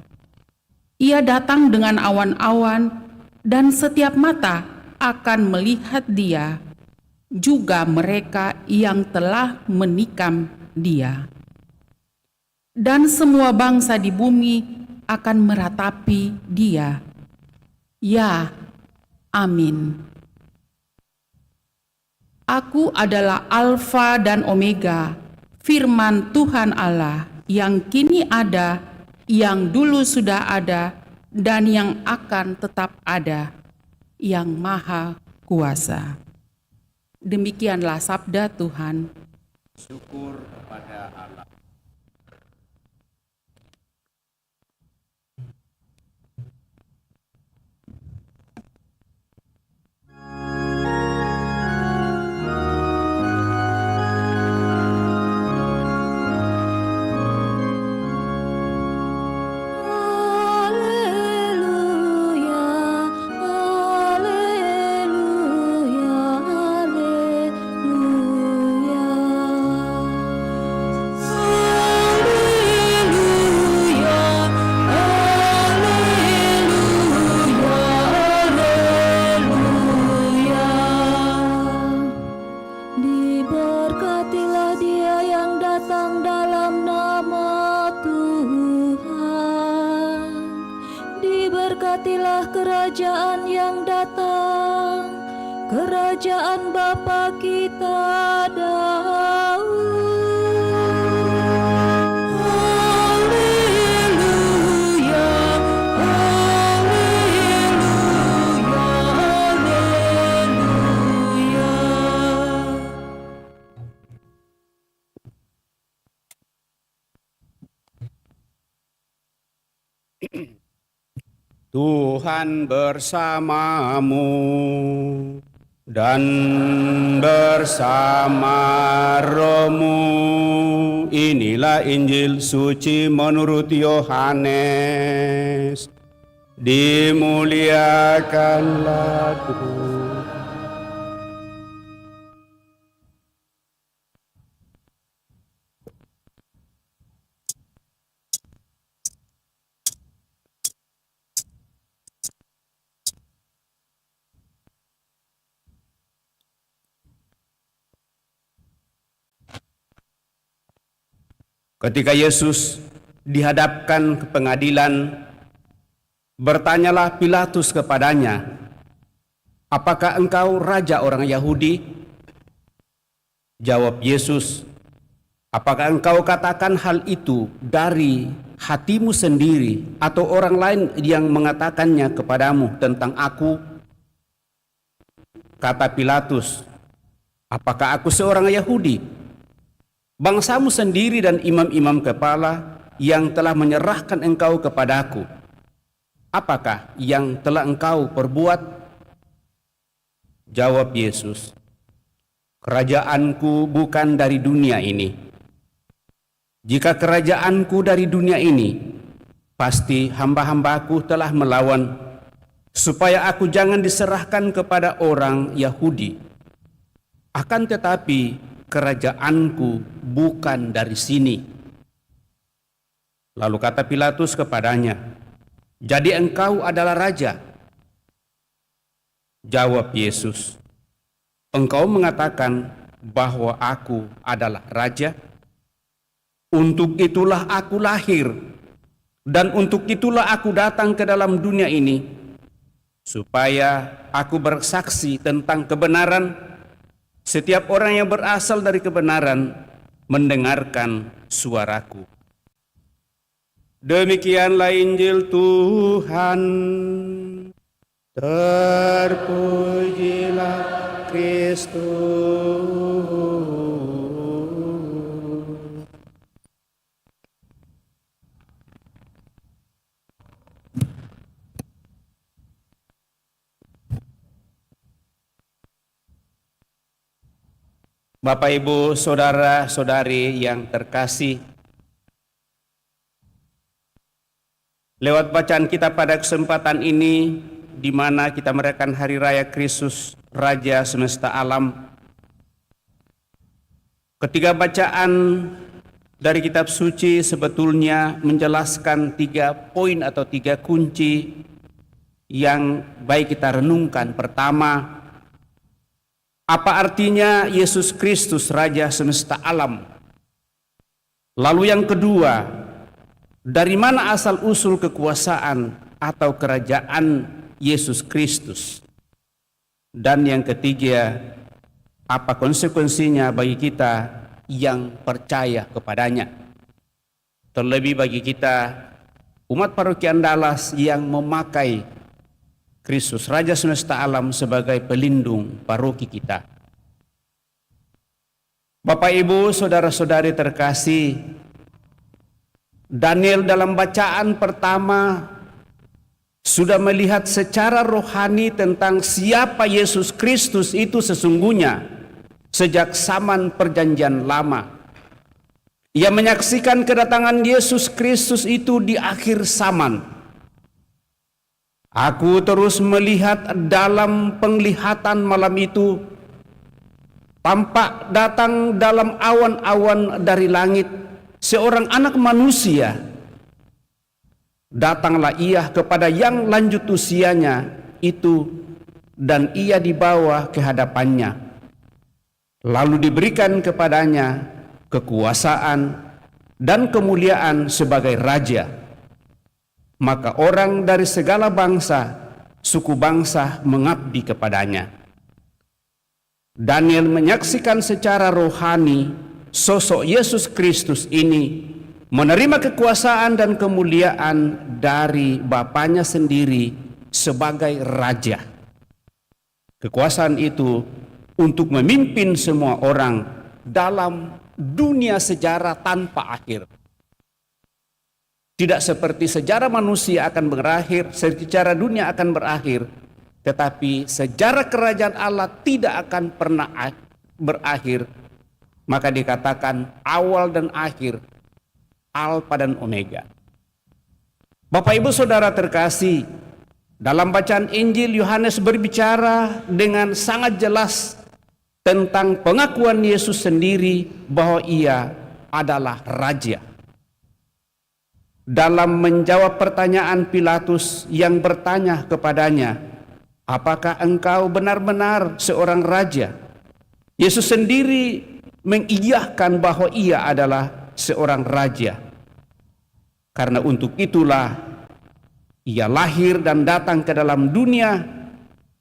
Ia datang dengan awan-awan dan setiap mata akan melihat Dia, juga mereka yang telah menikam Dia. Dan semua bangsa di bumi akan meratapi Dia. Ya, amin. Aku adalah Alfa dan Omega, firman Tuhan Allah, yang kini ada, yang dulu sudah ada, dan yang akan tetap ada, yang Maha Kuasa. Demikianlah sabda Tuhan. Syukur kepada Allah. Diberkatilah Dia yang datang dalam nama Tuhan. Diberkatilah kerajaan yang datang, kerajaan Bapa kita Daud. Haleluya, haleluya, haleluya. Tuhan bersamamu dan bersama rohmu. Inilah Injil suci menurut Yohanes. Dimuliakanlah Tuhan. Ketika Yesus dihadapkan ke pengadilan, bertanyalah Pilatus kepadanya, "Apakah engkau raja orang Yahudi?" Jawab Yesus, "Apakah engkau katakan hal itu dari hatimu sendiri atau orang lain yang mengatakannya kepadamu tentang aku?" Kata Pilatus, "Apakah aku seorang Yahudi? Bangsamu sendiri dan imam-imam kepala yang telah menyerahkan engkau kepadaku. Apakah yang telah engkau perbuat?" Jawab Yesus, "Kerajaanku bukan dari dunia ini. Jika kerajaanku dari dunia ini, pasti hamba-hambaku telah melawan, supaya aku jangan diserahkan kepada orang Yahudi. Akan tetapi kerajaanku bukan dari sini." Lalu kata Pilatus kepadanya, "Jadi engkau adalah raja?" Jawab Yesus, "Engkau mengatakan bahwa aku adalah raja. Untuk itulah aku lahir, dan untuk itulah aku datang ke dalam dunia ini, supaya aku bersaksi tentang kebenaran. Setiap orang yang berasal dari kebenaran mendengarkan suaraku. Demikianlah Injil Tuhan. Terpujilah Kristus. Bapak, Ibu, saudara-saudari yang terkasih, lewat bacaan kita pada kesempatan ini, di mana kita merayakan Hari Raya Kristus, Raja Semesta Alam, ketiga bacaan dari kitab suci sebetulnya menjelaskan 3 poin atau 3 kunci yang baik kita renungkan. Pertama, apa artinya Yesus Kristus Raja Semesta Alam? Lalu yang kedua, dari mana asal-usul kekuasaan atau kerajaan Yesus Kristus? Dan yang ketiga, apa konsekuensinya bagi kita yang percaya kepadanya? Terlebih bagi kita umat Paroki Andalas yang memakai Kristus Raja Semesta Alam sebagai pelindung paroki kita. Bapak, Ibu, saudara-saudari terkasih, Daniel dalam bacaan pertama sudah melihat secara rohani tentang siapa Yesus Kristus itu sesungguhnya sejak zaman Perjanjian Lama. Ia menyaksikan kedatangan Yesus Kristus itu di akhir zaman. Aku terus melihat dalam penglihatan malam itu, tampak datang dalam awan-awan dari langit seorang anak manusia. Datanglah ia kepada yang lanjut usianya itu, dan ia dibawa ke hadapannya. Lalu diberikan kepadanya kekuasaan dan kemuliaan sebagai raja. Maka orang dari segala bangsa, suku bangsa mengabdi kepadanya. Daniel menyaksikan secara rohani sosok Yesus Kristus ini menerima kekuasaan dan kemuliaan dari Bapanya sendiri sebagai raja. Kekuasaan itu untuk memimpin semua orang dalam dunia sejarah tanpa akhir. Tidak seperti sejarah manusia akan berakhir, sejarah dunia akan berakhir, tetapi sejarah kerajaan Allah tidak akan pernah berakhir. Maka dikatakan awal dan akhir, Alfa dan Omega. Bapak, Ibu, saudara terkasih, dalam bacaan Injil Yohanes berbicara dengan sangat jelas tentang pengakuan Yesus sendiri bahwa ia adalah raja. Dalam menjawab pertanyaan Pilatus yang bertanya kepadanya, apakah engkau benar-benar seorang raja? Yesus sendiri mengiyahkan bahwa ia adalah seorang raja. Karena untuk itulah ia lahir dan datang ke dalam dunia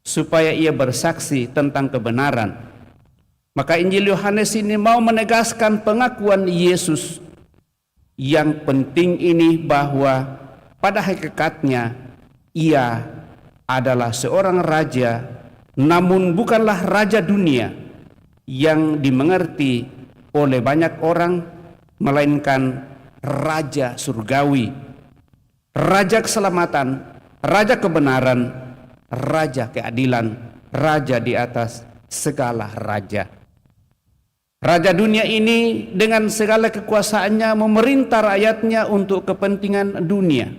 supaya ia bersaksi tentang kebenaran. Maka Injil Yohanes ini mau menegaskan pengakuan Yesus yang penting ini, bahwa pada hakikatnya ia adalah seorang raja, namun bukanlah raja dunia yang dimengerti oleh banyak orang, melainkan raja surgawi, raja keselamatan, raja kebenaran, raja keadilan, raja di atas segala raja. Raja dunia ini dengan segala kekuasaannya memerintah rakyatnya untuk kepentingan dunia.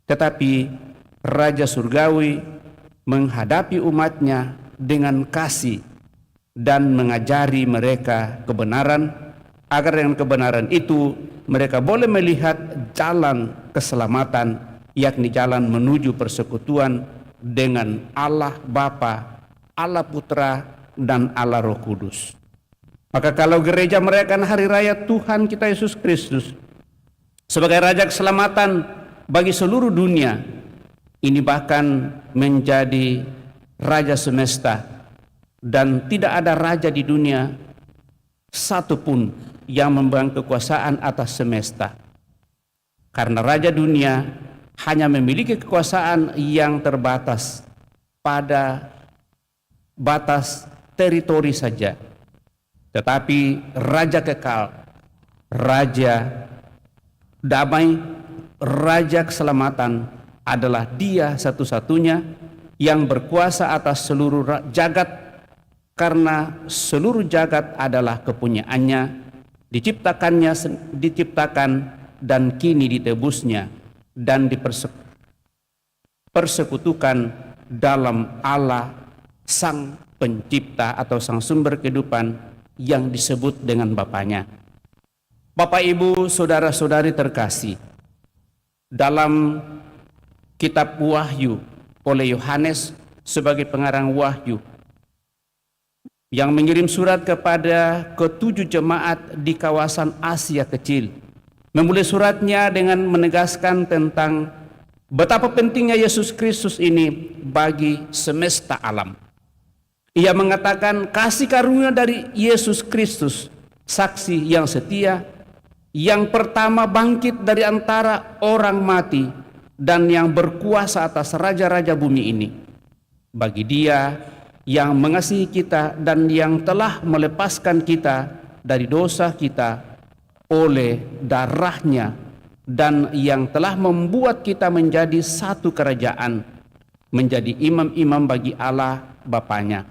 Tetapi Raja Surgawi menghadapi umatnya dengan kasih dan mengajari mereka kebenaran, agar dengan kebenaran itu mereka boleh melihat jalan keselamatan, yakni jalan menuju persekutuan dengan Allah Bapa, Allah Putra, dan Allah Roh Kudus. Maka kalau gereja merayakan hari raya Tuhan kita Yesus Kristus sebagai Raja Keselamatan bagi seluruh dunia, ini bahkan menjadi Raja Semesta, dan tidak ada raja di dunia satupun yang memegang kekuasaan atas semesta. Karena raja dunia hanya memiliki kekuasaan yang terbatas pada batas teritori saja. Tetapi raja kekal, raja damai, raja keselamatan adalah Dia satu-satunya yang berkuasa atas seluruh jagat, karena seluruh jagat adalah kepunyaannya, diciptakan dan kini ditebusnya dan dipersekutukan dalam Allah Sang Pencipta atau Sang Sumber kehidupan yang disebut dengan Bapaknya. Bapak, Ibu, saudara-saudari terkasih, dalam kitab Wahyu oleh Yohanes sebagai pengarang Wahyu yang mengirim surat kepada ke-7 jemaat di kawasan Asia Kecil, memulai suratnya dengan menegaskan tentang betapa pentingnya Yesus Kristus ini bagi semesta alam. Ia mengatakan kasih karunia dari Yesus Kristus, saksi yang setia, yang pertama bangkit dari antara orang mati dan yang berkuasa atas raja-raja bumi ini. Bagi Dia yang mengasihi kita dan yang telah melepaskan kita dari dosa kita oleh darahnya, dan yang telah membuat kita menjadi satu kerajaan, menjadi imam-imam bagi Allah Bapaknya.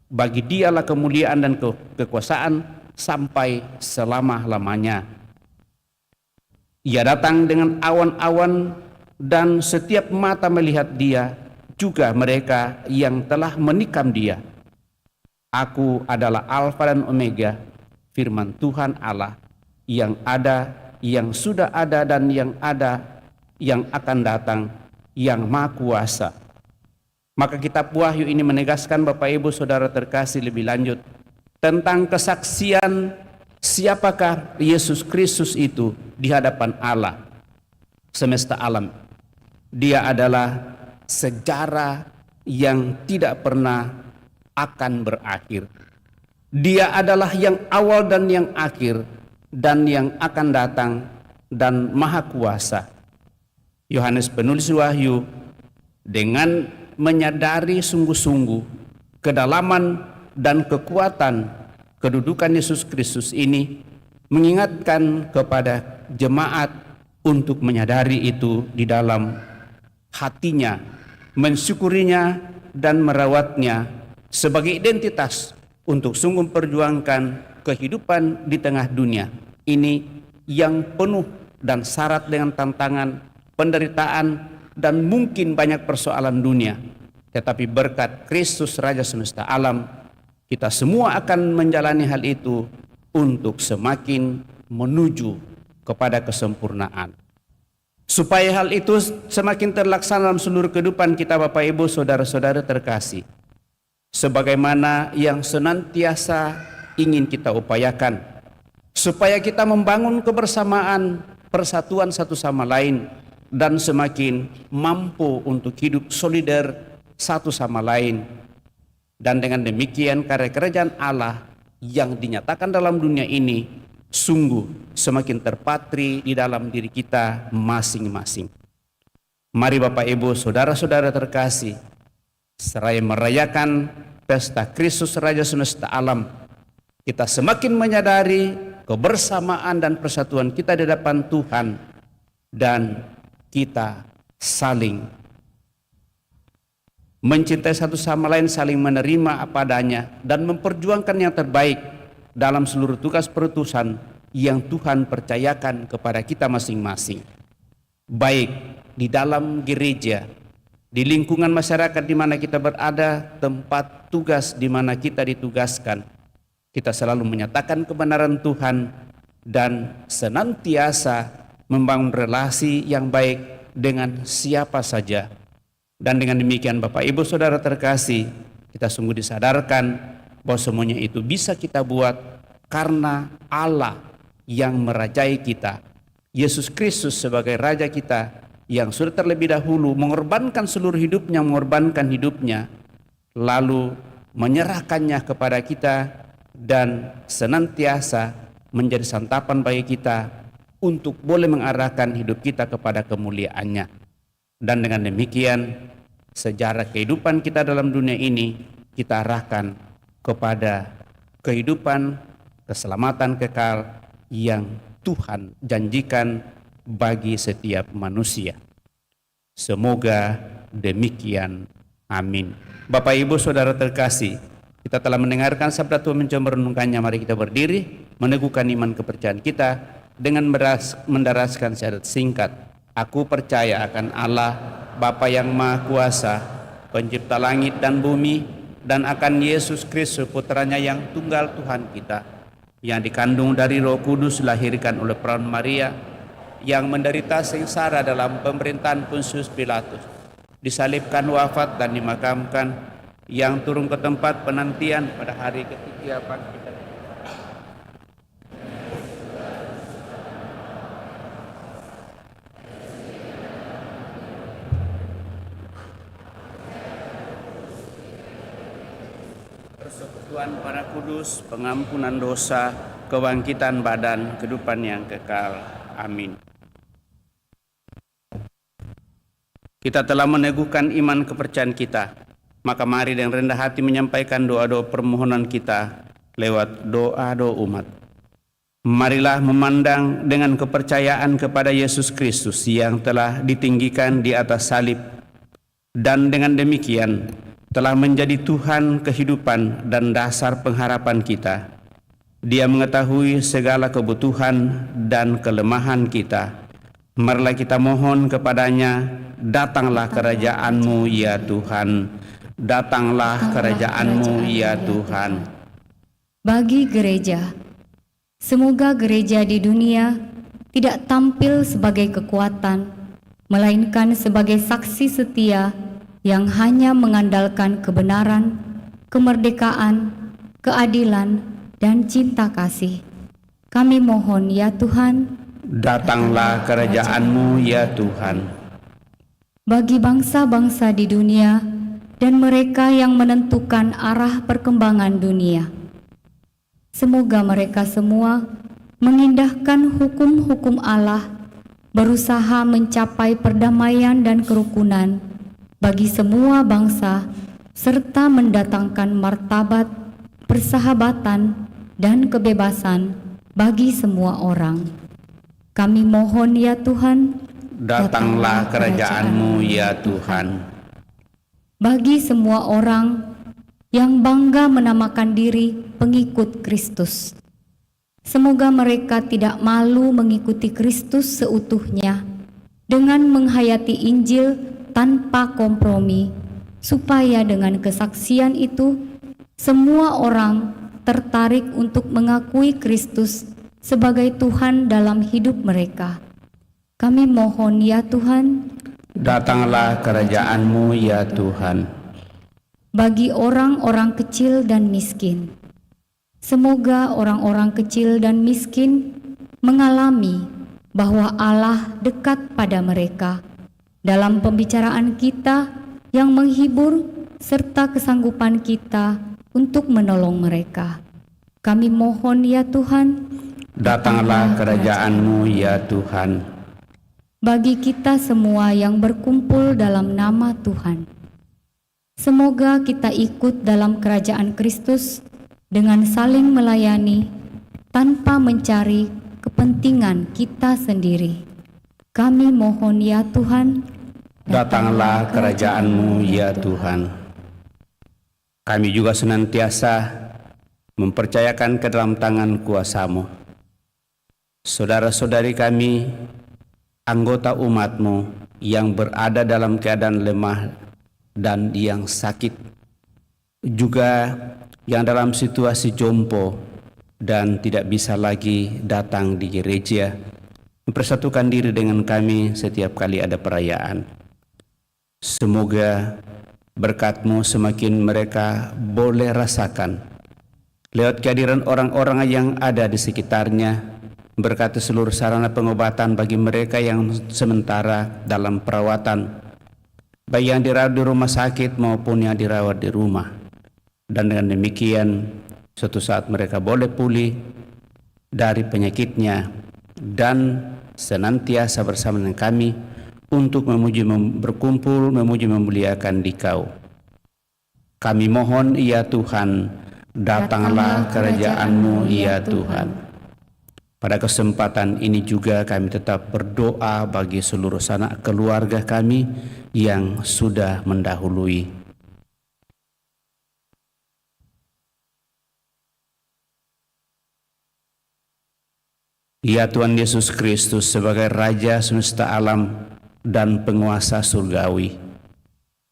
Bagi Dialah kemuliaan dan kekuasaan sampai selama-lamanya. Ia datang dengan awan-awan dan setiap mata melihat Dia, juga mereka yang telah menikam Dia. Aku adalah Alfa dan Omega, firman Tuhan Allah, yang ada, yang sudah ada, dan yang ada, yang akan datang, yang Maha Kuasa. Maka kitab Wahyu ini menegaskan, Bapak Ibu Saudara terkasih, lebih lanjut tentang kesaksian siapakah Yesus Kristus itu di hadapan Allah semesta alam. Dia adalah sejarah yang tidak pernah akan berakhir. Dia adalah yang awal dan yang akhir, dan yang akan datang, dan Maha Kuasa. Yohanes penulis Wahyu dengan menyadari sungguh-sungguh kedalaman dan kekuatan kedudukan Yesus Kristus ini, mengingatkan kepada jemaat untuk menyadari itu di dalam hatinya, mensyukurinya dan merawatnya sebagai identitas untuk sungguh perjuangkan kehidupan di tengah dunia ini yang penuh dan syarat dengan tantangan, penderitaan, dan mungkin banyak persoalan dunia. Tetapi berkat Kristus Raja semesta alam, kita semua akan menjalani hal itu untuk semakin menuju kepada kesempurnaan. Supaya hal itu semakin terlaksana dalam seluruh kehidupan kita, Bapak Ibu Saudara-saudara terkasih, sebagaimana yang senantiasa ingin kita upayakan, supaya kita membangun kebersamaan, persatuan satu sama lain, dan semakin mampu untuk hidup solidar satu sama lain. Dan dengan demikian karya kerajaan Allah yang dinyatakan dalam dunia ini sungguh semakin terpatri di dalam diri kita masing-masing. Mari Bapak Ibu Saudara-saudara terkasih, seraya merayakan pesta Kristus Raja semesta alam, kita semakin menyadari kebersamaan dan persatuan kita di hadapan Tuhan, dan kita saling mencintai satu sama lain, saling menerima apa adanya, dan memperjuangkan yang terbaik dalam seluruh tugas perutusan yang Tuhan percayakan kepada kita masing-masing, baik di dalam gereja, di lingkungan masyarakat di mana kita berada, tempat tugas di mana kita ditugaskan. Kita selalu menyatakan kebenaran Tuhan dan senantiasa membangun relasi yang baik dengan siapa saja. Dan dengan demikian Bapak Ibu Saudara terkasih, kita sungguh disadarkan bahwa semuanya itu bisa kita buat karena Allah yang merajai kita, Yesus Kristus sebagai Raja kita yang sudah terlebih dahulu mengorbankan seluruh hidupnya, mengorbankan hidupnya lalu menyerahkannya kepada kita dan senantiasa menjadi santapan bagi kita untuk boleh mengarahkan hidup kita kepada kemuliaan-Nya. Dan dengan demikian sejarah kehidupan kita dalam dunia ini kita arahkan kepada kehidupan keselamatan kekal yang Tuhan janjikan bagi setiap manusia. Semoga demikian. Amin. Bapak Ibu Saudara terkasih, kita telah mendengarkan sabda Tuhan, mencoba merenungkannya. Mari kita berdiri, meneguhkan iman kepercayaan kita dengan mendaraskan syahadat singkat. Aku percaya akan Allah, Bapa yang Maha Kuasa, pencipta langit dan bumi, dan akan Yesus Kristus, putranya yang tunggal Tuhan kita, yang dikandung dari Roh Kudus, dilahirkan oleh perawan Maria, yang menderita sengsara dalam pemerintahan Pontius Pilatus, disalibkan, wafat dan dimakamkan, yang turun ke tempat penantian pada hari ketiga bangkit. Persekutuan para kudus, pengampunan dosa, kebangkitan badan, kehidupan yang kekal. Amin. Kita telah meneguhkan iman kepercayaan kita, maka mari dengan rendah hati menyampaikan doa-doa permohonan kita lewat doa-doa umat. Marilah memandang dengan kepercayaan kepada Yesus Kristus yang telah ditinggikan di atas salib, dan dengan demikian telah menjadi Tuhan kehidupan dan dasar pengharapan kita. Dia mengetahui segala kebutuhan dan kelemahan kita. Marilah kita mohon kepadanya, datanglah kerajaan-Mu ya Tuhan, datanglah kerajaan-Mu ya Tuhan. Bagi gereja, semoga gereja di dunia tidak tampil sebagai kekuatan, melainkan sebagai saksi setia yang hanya mengandalkan kebenaran, kemerdekaan, keadilan, dan cinta kasih. Kami mohon ya Tuhan, datanglah kerajaan-Mu ya Tuhan. Bagi bangsa-bangsa di dunia dan mereka yang menentukan arah perkembangan dunia, semoga mereka semua mengindahkan hukum-hukum Allah, berusaha mencapai perdamaian dan kerukunan bagi semua bangsa, serta mendatangkan martabat, persahabatan, dan kebebasan bagi semua orang. Kami mohon ya Tuhan, datanglah kerajaan-Mu ya Tuhan. Bagi semua orang yang bangga menamakan diri pengikut Kristus, semoga mereka tidak malu mengikuti Kristus seutuhnya dengan menghayati Injil tanpa kompromi, supaya dengan kesaksian itu semua orang tertarik untuk mengakui Kristus sebagai Tuhan dalam hidup mereka. Kami mohon ya Tuhan, datanglah kerajaan-Mu ya Tuhan. Bagi orang-orang kecil dan miskin, semoga orang-orang kecil dan miskin mengalami bahwa Allah dekat pada mereka dalam pembicaraan kita yang menghibur serta kesanggupan kita untuk menolong mereka. Kami mohon ya Tuhan, datanglah kerajaan-Mu ya Tuhan. Bagi kita semua yang berkumpul dalam nama Tuhan, semoga kita ikut dalam kerajaan Kristus dengan saling melayani tanpa mencari kepentingan kita sendiri. Kami mohon ya Tuhan, datanglah kerajaan-Mu ya Tuhan. Kami juga senantiasa mempercayakan ke dalam tangan kuasa-Mu saudara-saudari kami, anggota umat-Mu yang berada dalam keadaan lemah dan yang sakit, juga yang dalam situasi jompo dan tidak bisa lagi datang di gereja, mempersatukan diri dengan kami setiap kali ada perayaan. Semoga berkat-Mu semakin mereka boleh rasakan lewat kehadiran orang-orang yang ada di sekitarnya, berkati seluruh sarana pengobatan bagi mereka yang sementara dalam perawatan, baik yang dirawat di rumah sakit maupun yang dirawat di rumah. Dan dengan demikian, suatu saat mereka boleh pulih dari penyakitnya dan senantiasa bersama dengan kami untuk berkumpul, memuji, memuliakan Dikau. Kami mohon, ya Tuhan, datanglah kerajaan-Mu, ya Tuhan. Pada kesempatan ini juga kami tetap berdoa bagi seluruh sanak keluarga kami yang sudah mendahului. Ya Tuhan Yesus Kristus, sebagai Raja semesta alam dan penguasa surgawi,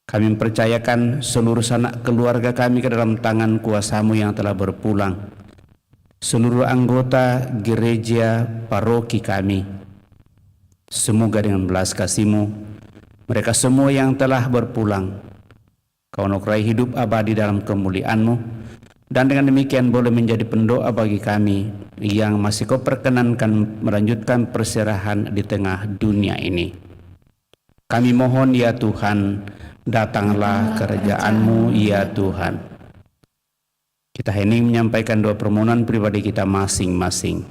kami mempercayakan seluruh sanak keluarga kami ke dalam tangan kuasa-Mu yang telah berpulang. Seluruh anggota gereja paroki kami, semoga dengan belas kasih-Mu, mereka semua yang telah berpulang, Kau anugerai hidup abadi dalam kemuliaan-Mu, dan dengan demikian boleh menjadi pendoa bagi kami yang masih Kau perkenankan melanjutkan perserahan di tengah dunia ini. Kami mohon, ya Tuhan, datanglah kerajaan-Mu, ya Tuhan. Kita hening menyampaikan doa permohonan pribadi kita masing-masing.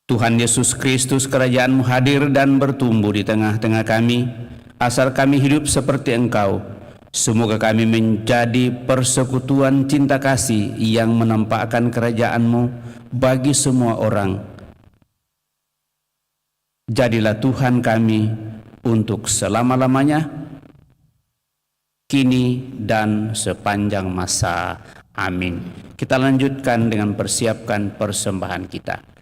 Tuhan Yesus Kristus, kerajaan-Mu hadir dan bertumbuh di tengah-tengah kami, asal kami hidup seperti Engkau. Semoga kami menjadi persekutuan cinta kasih yang menampakkan kerajaan-Mu bagi semua orang. Jadilah Tuhan kami untuk selama-lamanya, kini dan sepanjang masa. Amin. Kita lanjutkan dengan persiapkan persembahan kita.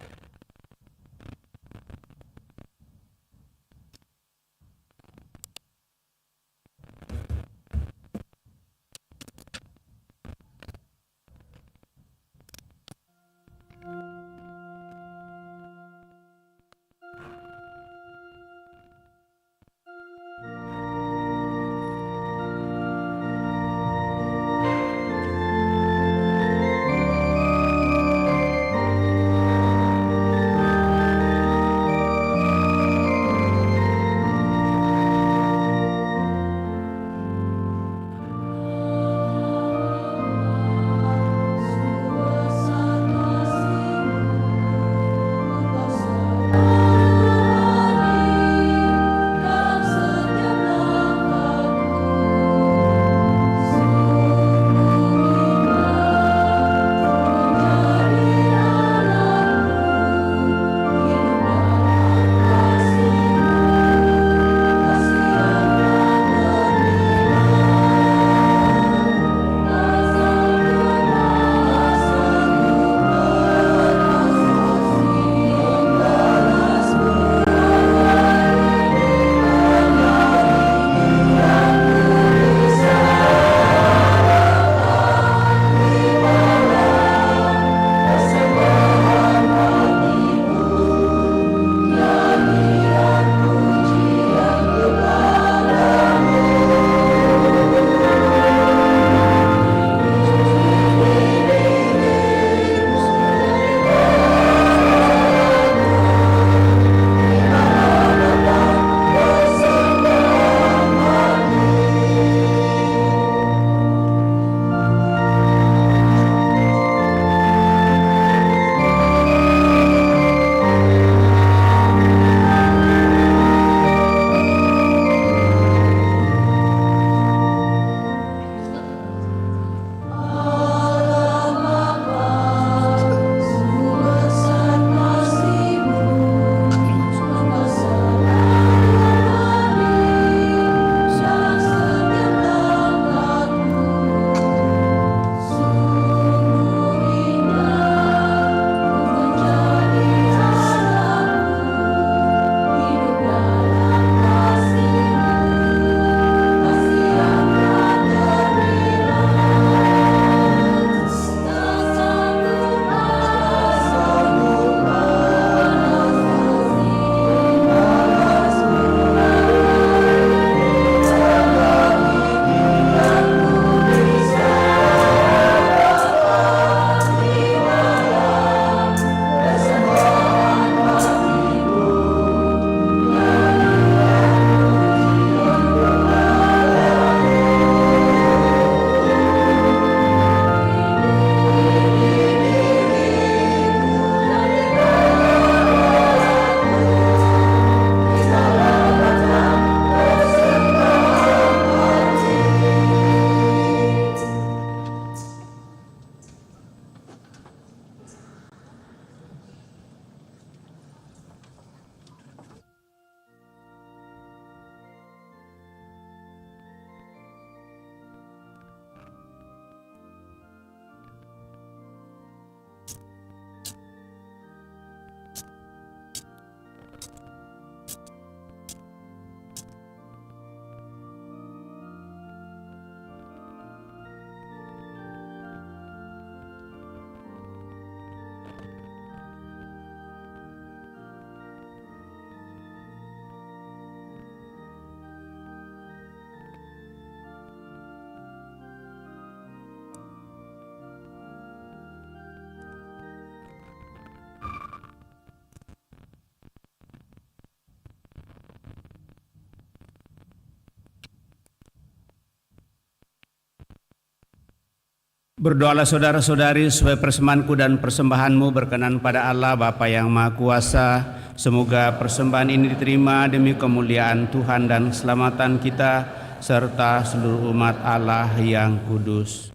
Berdoalah saudara-saudari supaya persembahanku dan persembahanmu berkenan pada Allah Bapa yang Maha Kuasa. Semoga persembahan ini diterima demi kemuliaan Tuhan dan keselamatan kita serta seluruh umat Allah yang kudus.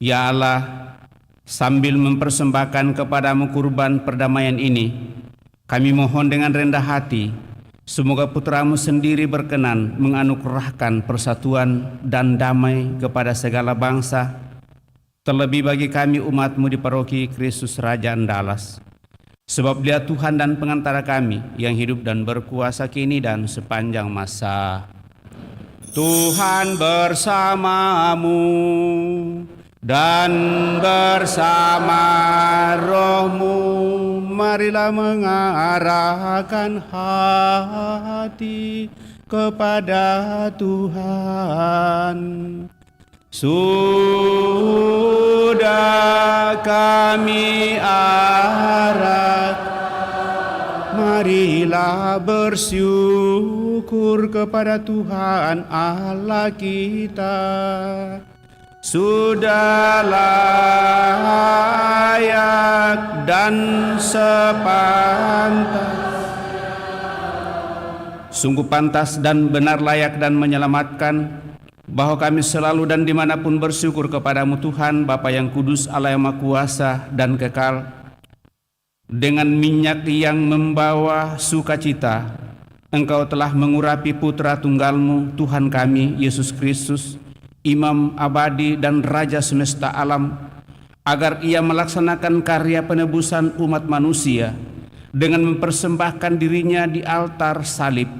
Ya Allah, sambil mempersembahkan kepadamu kurban perdamaian ini, kami mohon dengan rendah hati, semoga putramu sendiri berkenan menganugerahkan persatuan dan damai kepada segala bangsa, terlebih bagi kami umatmu di Paroki Kristus Raja Andalas. Sebab Dia Tuhan dan pengantara kami yang hidup dan berkuasa kini dan sepanjang masa. Tuhan bersamamu dan bersama rohmu, marilah mengarahkan hati kepada Tuhan. Sudah kami arah, marilah bersyukur kepada Tuhan Allah kita. Sudah layak dan sepantas, sungguh pantas dan benar, layak dan menyelamatkan, bahwa kami selalu dan dimanapun bersyukur kepadamu Tuhan Bapa yang kudus, Allah yang Maha Kuasa dan kekal, dengan minyak yang membawa sukacita. Engkau telah mengurapi putra tunggalmu Tuhan kami Yesus Kristus, Imam abadi dan Raja semesta alam, agar Ia melaksanakan karya penebusan umat manusia dengan mempersembahkan dirinya di altar salib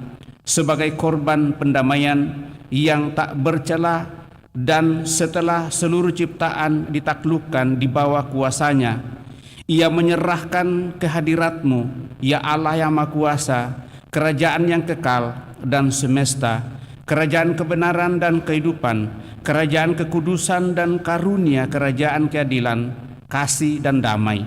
sebagai korban pendamaian yang tak bercela, dan setelah seluruh ciptaan ditaklukkan di bawah kuasanya, Ia menyerahkan kehadiratmu, ya Allah yang Maha Kuasa, kerajaan yang kekal dan semesta, kerajaan kebenaran dan kehidupan, kerajaan kekudusan dan karunia, kerajaan keadilan, kasih dan damai.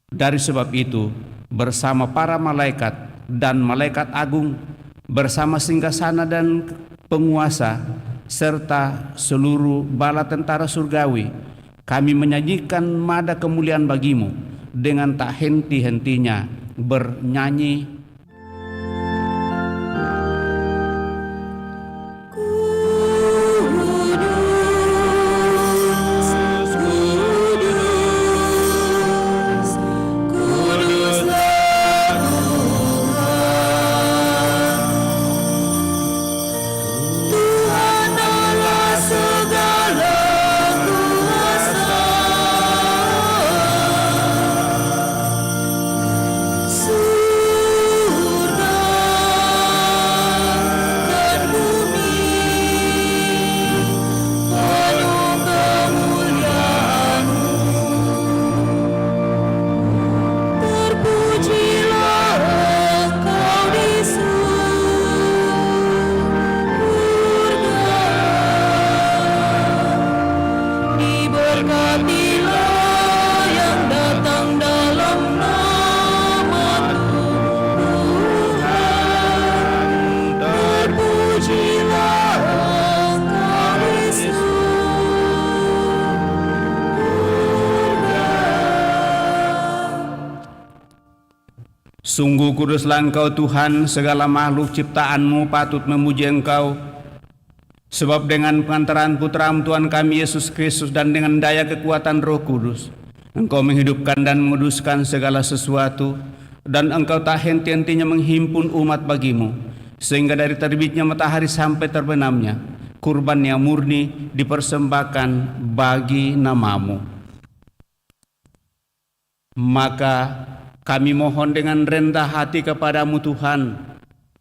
Dari sebab itu, bersama para malaikat dan malaikat agung, bersama singgasana dan penguasa, serta seluruh bala tentara surgawi, kami menyajikan mada kemuliaan bagimu dengan tak henti-hentinya bernyanyi. Sungguh kuduslah Engkau Tuhan, segala makhluk ciptaan-Mu patut memuji Engkau. Sebab dengan pengantaran Putra-Mu Tuhan kami Yesus Kristus dan dengan daya kekuatan Roh Kudus, Engkau menghidupkan dan menguduskan segala sesuatu, dan Engkau tak henti-hentinya menghimpun umat bagimu, sehingga dari terbitnya matahari sampai terbenamnya, kurban yang murni dipersembahkan bagi nama-Mu. Maka kami mohon dengan rendah hati kepadamu Tuhan,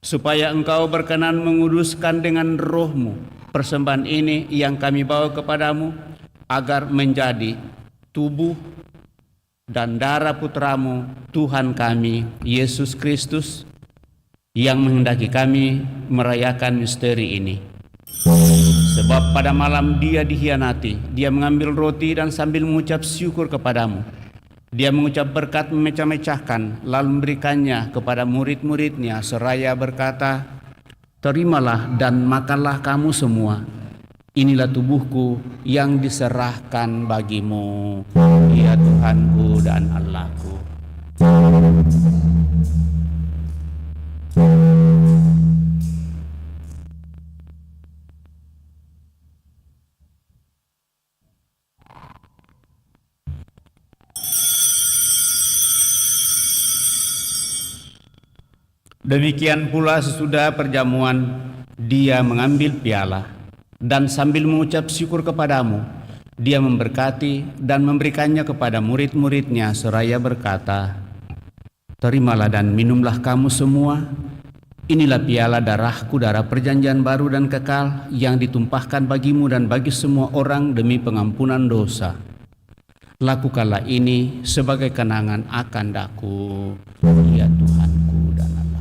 supaya Engkau berkenan menguduskan dengan Roh-Mu persembahan ini yang kami bawa kepadamu, agar menjadi tubuh dan darah Putra-Mu Tuhan kami Yesus Kristus, yang menghendaki kami merayakan misteri ini. Sebab pada malam Dia dihianati, Dia mengambil roti dan sambil mengucap syukur kepadamu, Dia mengucap berkat memecah-mecahkan, lalu memberikannya kepada murid-muridnya seraya berkata, "Terimalah dan makanlah kamu semua. inilah tubuhku yang diserahkan bagimu, ya Tuhanku dan Allahku. Demikian pula sesudah perjamuan, dia mengambil piala dan sambil mengucap syukur kepadamu, dia memberkati dan memberikannya kepada murid-muridnya seraya berkata, "Terimalah dan minumlah kamu semua, inilah piala darahku, darah perjanjian baru dan kekal yang ditumpahkan bagimu dan bagi semua orang demi pengampunan dosa. Lakukanlah ini sebagai kenangan akan daku, ya Tuhanku dan Allah."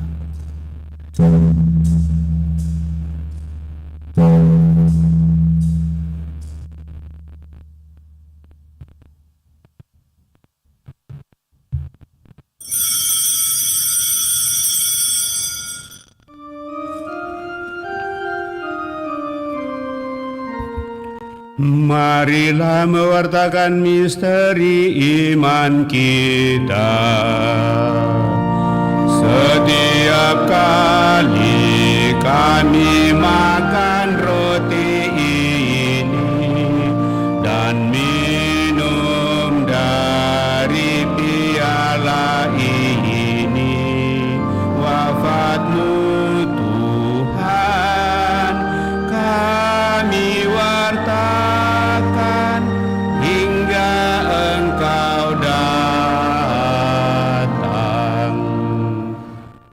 Marilah mewartakan misteri iman kita. Setiap kali kami makan roti ini dan minum dari piala ini, wafat-Mu Tuhan kami wartakan hingga Engkau datang.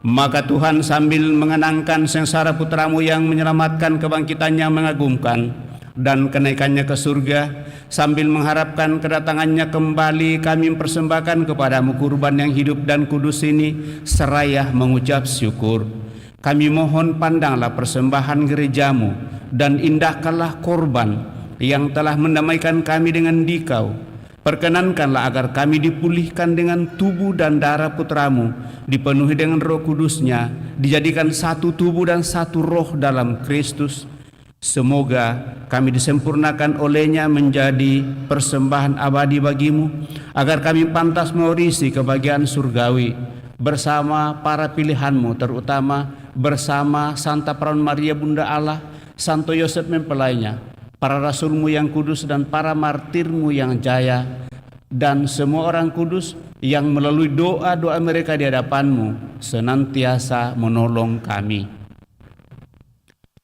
Maka Tuhan sambil mengenangkan sengsara putra-Mu yang menyelamatkan kebangkitannya mengagumkan dan kenaikannya ke surga, sambil mengharapkan kedatangannya kembali, kami mempersembahkan kepadamu kurban yang hidup dan kudus ini seraya mengucap syukur. Kami mohon pandanglah persembahan gereja-Mu dan indahkanlah korban yang telah mendamaikan kami dengan Dikau. Perkenankanlah agar kami dipulihkan dengan tubuh dan darah putra-Mu, dipenuhi dengan Roh Kudus-Nya, dijadikan satu tubuh dan satu roh dalam Kristus. Semoga kami disempurnakan olehnya menjadi persembahan abadi bagimu, agar kami pantas mewarisi kebahagiaan surgawi bersama para pilihan-Mu, terutama bersama Santa Perawan Maria Bunda Allah, Santo Yosef mempelainya, para rasul-Mu yang kudus dan para martir-Mu yang jaya, dan semua orang kudus yang melalui doa-doa mereka di hadapan-Mu senantiasa menolong kami.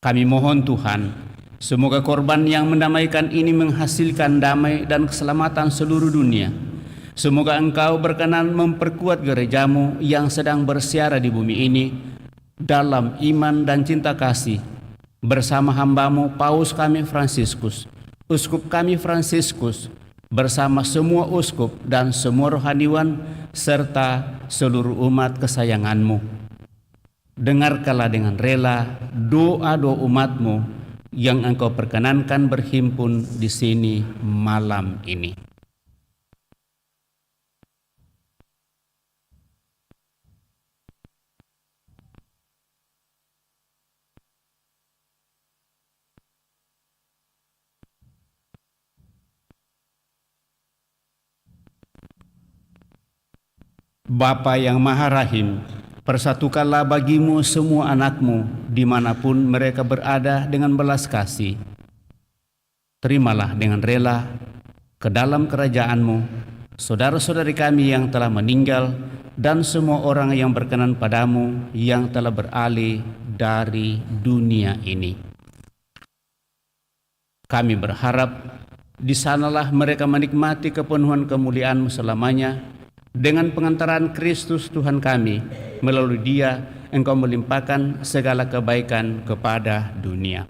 Kami mohon Tuhan, semoga korban yang mendamaikan ini menghasilkan damai dan keselamatan seluruh dunia. Semoga Engkau berkenan memperkuat gereja-Mu yang sedang bersiara di bumi ini dalam iman dan cinta kasih, bersama hamba-Mu Paus kami Fransiskus, Uskup kami Fransiskus, bersama semua uskup dan semua rohaniwan serta seluruh umat kesayangan-Mu. Dengarkanlah dengan rela doa-doa umat-Mu yang Engkau perkenankan berhimpun di sini malam ini. Bapa yang Maha Rahim, persatukanlah bagimu semua anak-Mu dimanapun mereka berada dengan belas kasih. Terimalah dengan rela ke dalam kerajaan-Mu saudara-saudari kami yang telah meninggal dan semua orang yang berkenan padamu yang telah beralih dari dunia ini. Kami berharap di sanalah mereka menikmati kepenuhan kemuliaan-Mu selamanya. Dengan pengantaran Kristus Tuhan kami, melalui Dia Engkau melimpahkan segala kebaikan kepada dunia.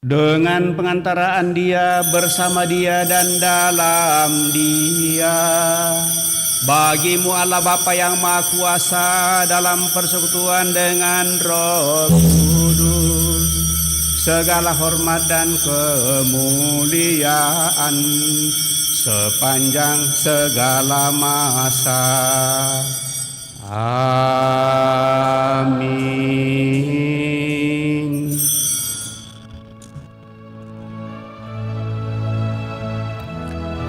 Dengan pengantaraan Dia, bersama Dia dan dalam Dia, bagimu Allah Bapa yang Maha Kuasa dalam persekutuan dengan Roh Kudus, segala hormat dan kemuliaan sepanjang segala masa. Amin.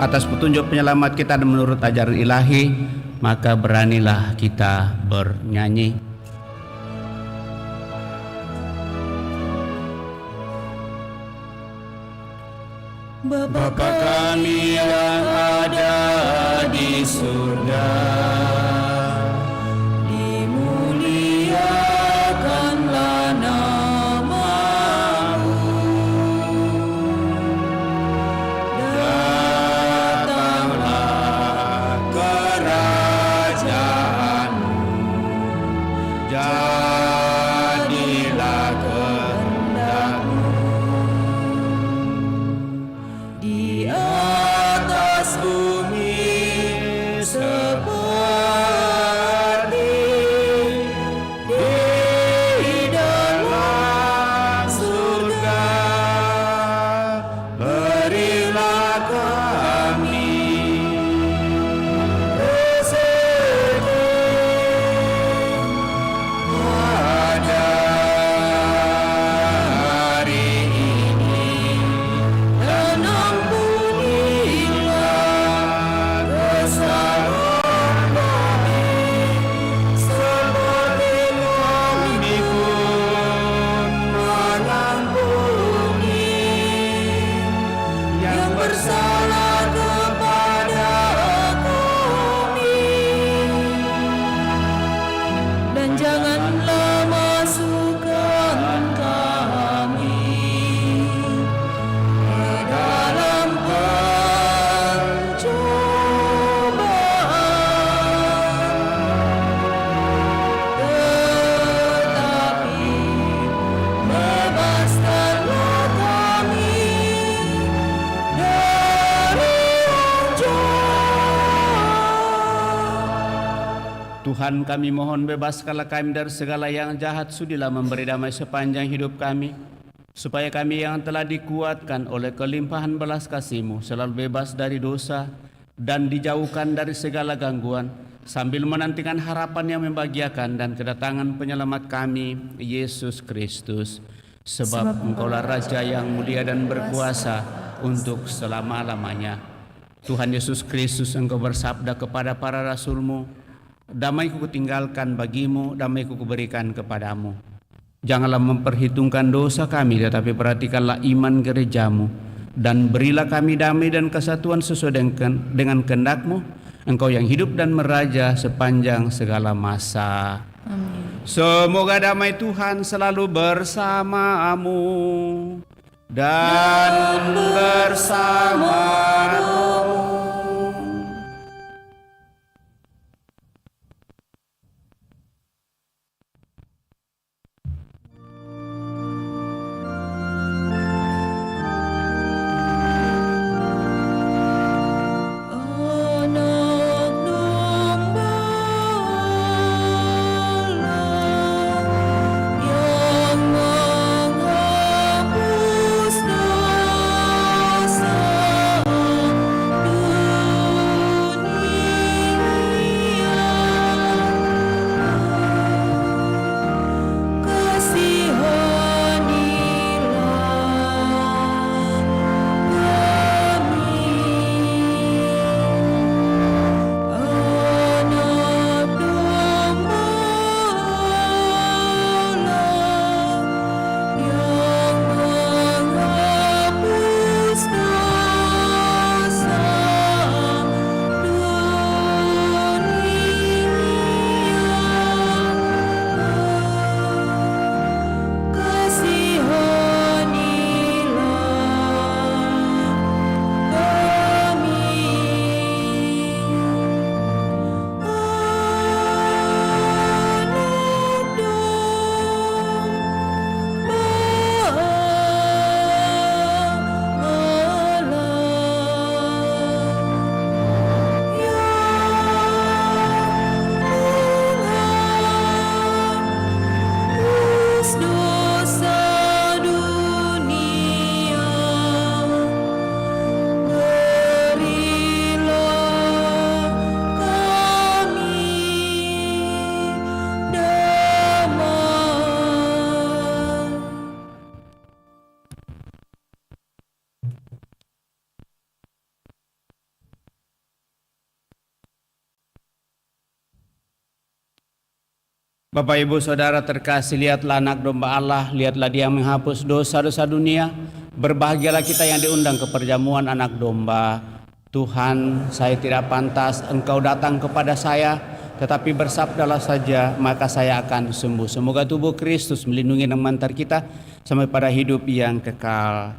atas petunjuk penyelamat kita dan menurut ajaran ilahi, maka beranilah kita bernyanyi. Bapa kami yang ada di surga, dimuliakanlah nama-Mu, datanglah kerajaan-Mu, jadilah kehendak-Mu di atas bumi seperti di dalam surga. Berilah kami rezeki pada hari ini, dan ampunilah kesalahan kami seperti kami pun mengampuni yang bersalah kepada kami, dan janganlah masukkan kami ke dalam pencobaan, tetapi bebaskanlah kami dari yang jahat. Tuhan, kami mohon bebaskanlah kami dari segala yang jahat, sudilah memberi damai sepanjang hidup kami, supaya kami yang telah dikuatkan oleh kelimpahan belas kasih-Mu selalu bebas dari dosa dan dijauhkan dari segala gangguan, sambil menantikan harapan yang membahagiakan dan kedatangan penyelamat kami, Yesus Kristus. Sebab Engkaulah Raja yang mulia dan berkuasa untuk selama-lamanya. Tuhan Yesus Kristus, Engkau bersabda kepada para rasul-Mu, damai-Ku kutinggalkan bagimu, damai-Ku kuberikan kepadamu. Janganlah memperhitungkan dosa kami, tetapi perhatikanlah iman gereja-Mu, dan berilah kami damai dan kesatuan sesuai dengan kehendak-Mu, Engkau yang hidup dan meraja sepanjang segala masa. Amin. Semoga damai Tuhan selalu bersamamu dan bersamamu. Yang menghapus dosa Bapak Ibu Saudara terkasih, lihatlah anak domba Allah, lihatlah dia menghapus dosa-dosa dunia. Berbahagialah kita yang diundang ke perjamuan anak domba. Tuhan, saya tidak pantas Engkau datang kepada saya, tetapi bersabdalah saja, maka saya akan sembuh. Semoga tubuh Kristus melindungi dan mengantar kita sampai pada hidup yang kekal.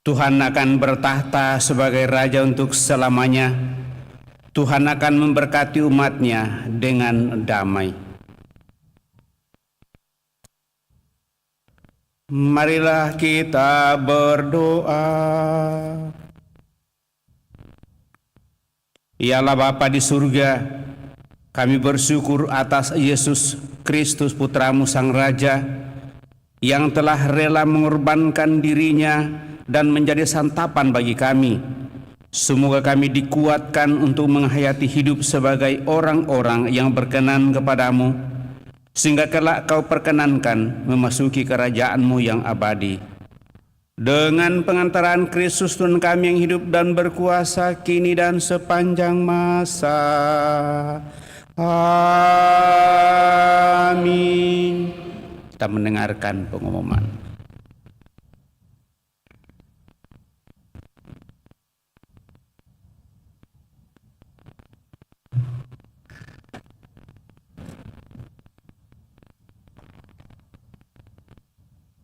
Tuhan akan bertahta sebagai Raja untuk selamanya. Tuhan akan memberkati umat-Nya dengan damai. Marilah kita berdoa. Ya Allah Bapa di surga, kami bersyukur atas Yesus Kristus Putra-Mu Sang Raja yang telah rela mengorbankan dirinya dan menjadi santapan bagi kami. Semoga kami dikuatkan untuk menghayati hidup sebagai orang-orang yang berkenan kepadamu, sehingga kelak Kau perkenankan memasuki kerajaan-Mu yang abadi. Dengan pengantaran Kristus Tuhan kami yang hidup dan berkuasa kini dan sepanjang masa. Amin. Kita mendengarkan pengumuman.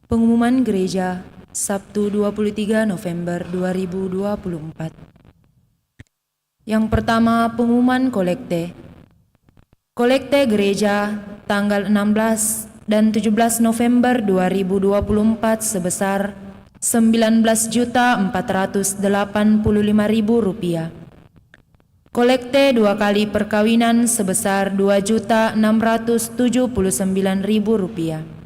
Pengumuman Gereja Sabtu 23 November 2024. Yang pertama, pengumuman kolekte. Kolekte gereja tanggal 16 dan 17 November 2024 sebesar Rp19.485.000. Kolekte 2 kali perkawinan sebesar Rp2.679.000.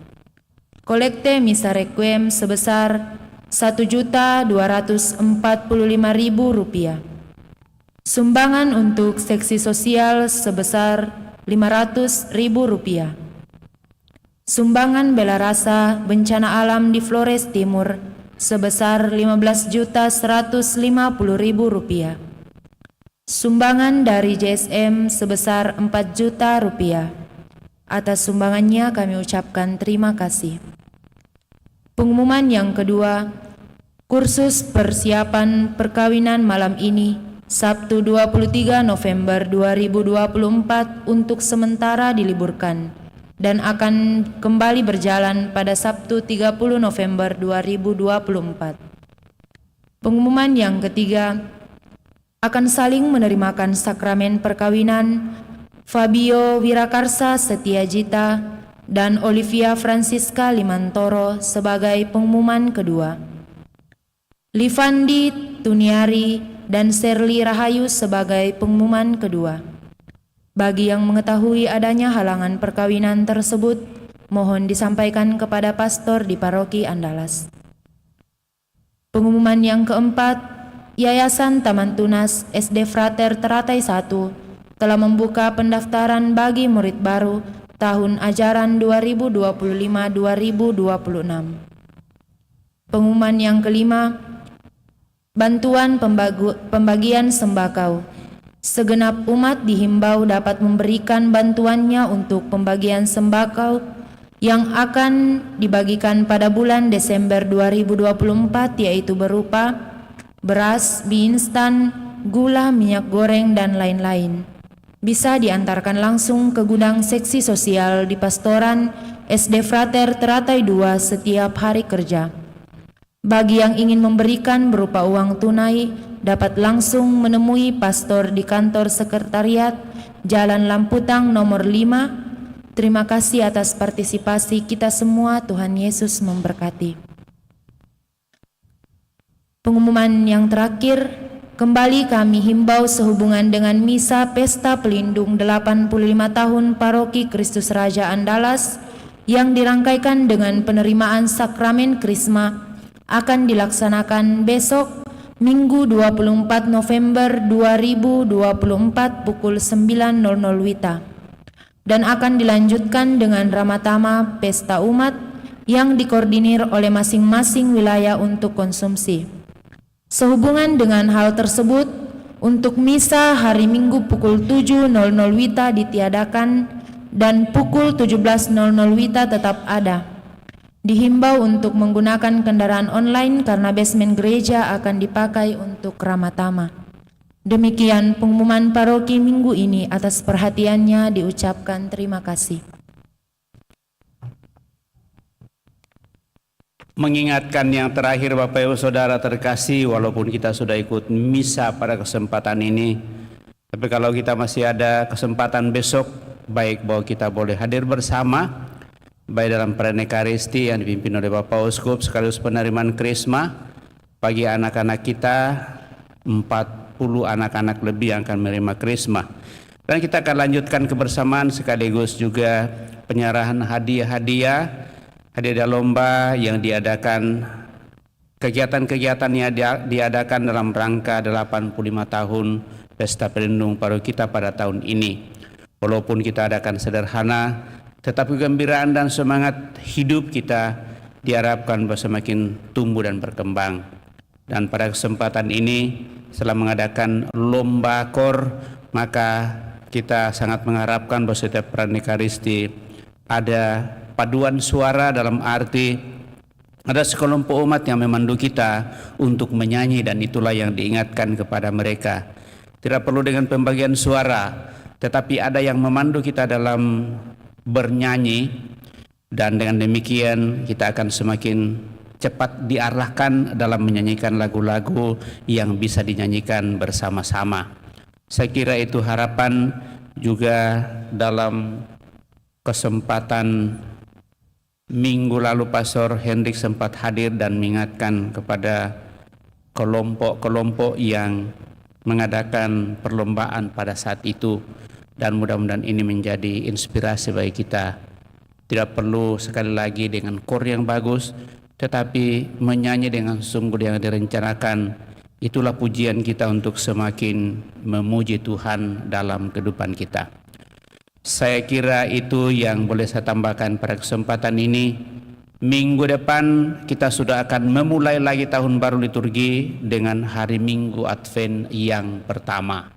Kolekte misa requiem sebesar Rp1.245.000. Sumbangan untuk seksi sosial sebesar Rp500.000. Sumbangan bela rasa bencana alam di Flores Timur sebesar Rp15.150.000. Sumbangan dari JSM sebesar Rp4 juta. Atas sumbangannya kami ucapkan terima kasih. Pengumuman yang kedua, kursus persiapan perkawinan malam ini, Sabtu 23 November 2024 untuk sementara diliburkan dan akan kembali berjalan pada Sabtu 30 November 2024. Pengumuman yang ketiga, akan saling menerimakan sakramen perkawinan Fabio Wirakarsa Setiajita dan Olivia Francisca Limantoro sebagai pengumuman kedua. Livandi Tuniari dan Serli Rahayu sebagai pengumuman kedua. Bagi yang mengetahui adanya halangan perkawinan tersebut, mohon disampaikan kepada pastor di Paroki Andalas. Pengumuman yang keempat, Yayasan Taman Tunas SD Frater Teratai 1 telah membuka pendaftaran bagi murid baru tahun ajaran 2025-2026. Pengumuman yang kelima, bantuan pembagian sembako. Segenap umat dihimbau dapat memberikan bantuannya untuk pembagian sembako yang akan dibagikan pada bulan Desember 2024, yaitu berupa beras, mie instan, gula, minyak goreng, dan lain-lain. Bisa diantarkan langsung ke gudang seksi sosial di Pastoran SD Frater Teratai 2 setiap hari kerja. Bagi yang ingin memberikan berupa uang tunai, dapat langsung menemui pastor di kantor sekretariat Jalan Lamputang nomor 5. Terima kasih atas partisipasi kita semua. Tuhan Yesus memberkati. Pengumuman yang terakhir, kembali kami himbau sehubungan dengan Misa Pesta Pelindung 85 tahun Paroki Kristus Raja Andalas yang dirangkaikan dengan penerimaan sakramen Krisma akan dilaksanakan besok Minggu 24 November 2024 pukul 9.00 WITA dan akan dilanjutkan dengan Ramatama Pesta Umat yang dikoordinir oleh masing-masing wilayah untuk konsumsi. Sehubungan dengan hal tersebut, untuk misa hari Minggu pukul 7.00 WITA ditiadakan dan pukul 17.00 WITA tetap ada. Dihimbau untuk menggunakan kendaraan online karena basement gereja akan dipakai untuk Ramatama. Demikian pengumuman paroki minggu ini. Atas perhatiannya diucapkan terima kasih. mengingatkan yang terakhir Bapak Ibu Saudara terkasih, walaupun kita sudah ikut misa pada kesempatan ini, tapi kalau kita masih ada kesempatan besok, baik bahwa kita boleh hadir bersama, baik dalam perayaan Ekaristi yang dipimpin oleh Bapak Uskup sekaligus penerimaan Krisma bagi anak-anak kita, 40 anak-anak lebih yang akan menerima Krisma. Dan kita akan lanjutkan kebersamaan sekaligus juga penyerahan hadiah-hadiah lomba yang diadakan, kegiatan-kegiatan yang diadakan dalam rangka 85 tahun Pesta Pelindung Paroki kita pada tahun ini. Walaupun kita adakan sederhana, tetapi kegembiraan dan semangat hidup kita diharapkan semakin tumbuh dan berkembang. Dan pada kesempatan ini, setelah mengadakan lomba kor, maka kita sangat mengharapkan bahwa setiap perayaan Ekaristi ada paduan suara, dalam arti ada sekelompok umat yang memandu kita untuk menyanyi, dan itulah yang diingatkan kepada mereka. Tidak perlu dengan pembagian suara, tetapi ada yang memandu kita dalam bernyanyi, dan dengan demikian kita akan semakin cepat diarahkan dalam menyanyikan lagu-lagu yang bisa dinyanyikan bersama-sama. Saya kira itu harapan juga dalam kesempatan minggu lalu Pastor Hendrik sempat hadir dan mengingatkan kepada kelompok-kelompok yang mengadakan perlombaan pada saat itu, dan mudah-mudahan ini menjadi inspirasi bagi kita. Tidak perlu sekali lagi dengan kor yang bagus, tetapi menyanyi dengan sungguh yang direncanakan. Itulah pujian kita untuk semakin memuji Tuhan dalam kehidupan kita. Saya kira itu yang boleh saya tambahkan pada kesempatan ini. Minggu depan kita sudah akan memulai lagi tahun baru liturgi dengan hari Minggu Advent yang pertama.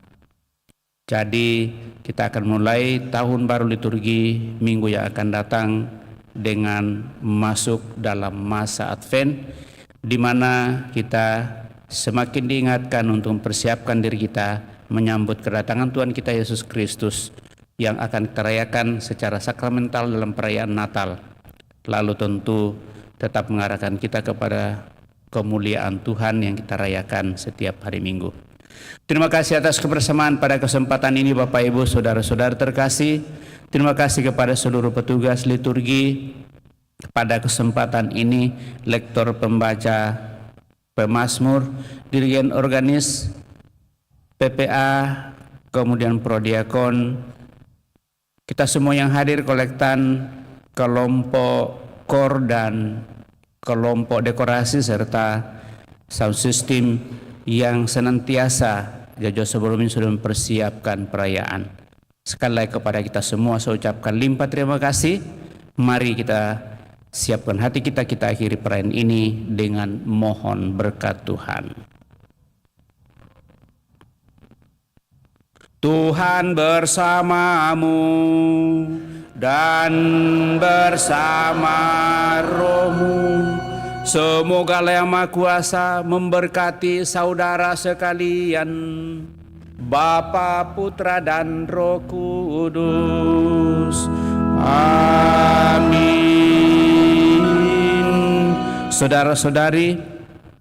Jadi kita akan mulai tahun baru liturgi minggu yang akan datang dengan masuk dalam masa Advent, di mana kita semakin diingatkan untuk mempersiapkan diri kita menyambut kedatangan Tuhan kita Yesus Kristus yang akan kita rayakan secara sakramental dalam perayaan Natal. Lalu tentu tetap mengarahkan kita kepada kemuliaan Tuhan yang kita rayakan setiap hari Minggu. Terima kasih atas kebersamaan pada kesempatan ini Bapak Ibu Saudara-saudara terkasih. Terima kasih kepada seluruh petugas liturgi. Pada kesempatan ini lektor, pembaca, pemazmur, dirigen organis, PPA, kemudian prodiakon, kita semua yang hadir, kolektan, kelompok kor dan kelompok dekorasi serta sound system yang senantiasa jauh sebelumnya sudah mempersiapkan perayaan. Sekali lagi kepada kita semua saya ucapkan limpah terima kasih. Mari kita siapkan hati kita, kita akhiri perayaan ini dengan mohon berkat Tuhan. Tuhan bersamamu dan bersama rohmu. Semoga Allah yang Maha Kuasa memberkati saudara sekalian, Bapa, Putra, dan Roh Kudus. Amin. Saudara-saudari,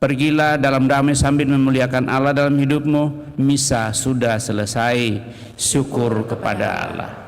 pergilah dalam damai sambil memuliakan Allah dalam hidupmu. Misa sudah selesai. Syukur kepada Allah.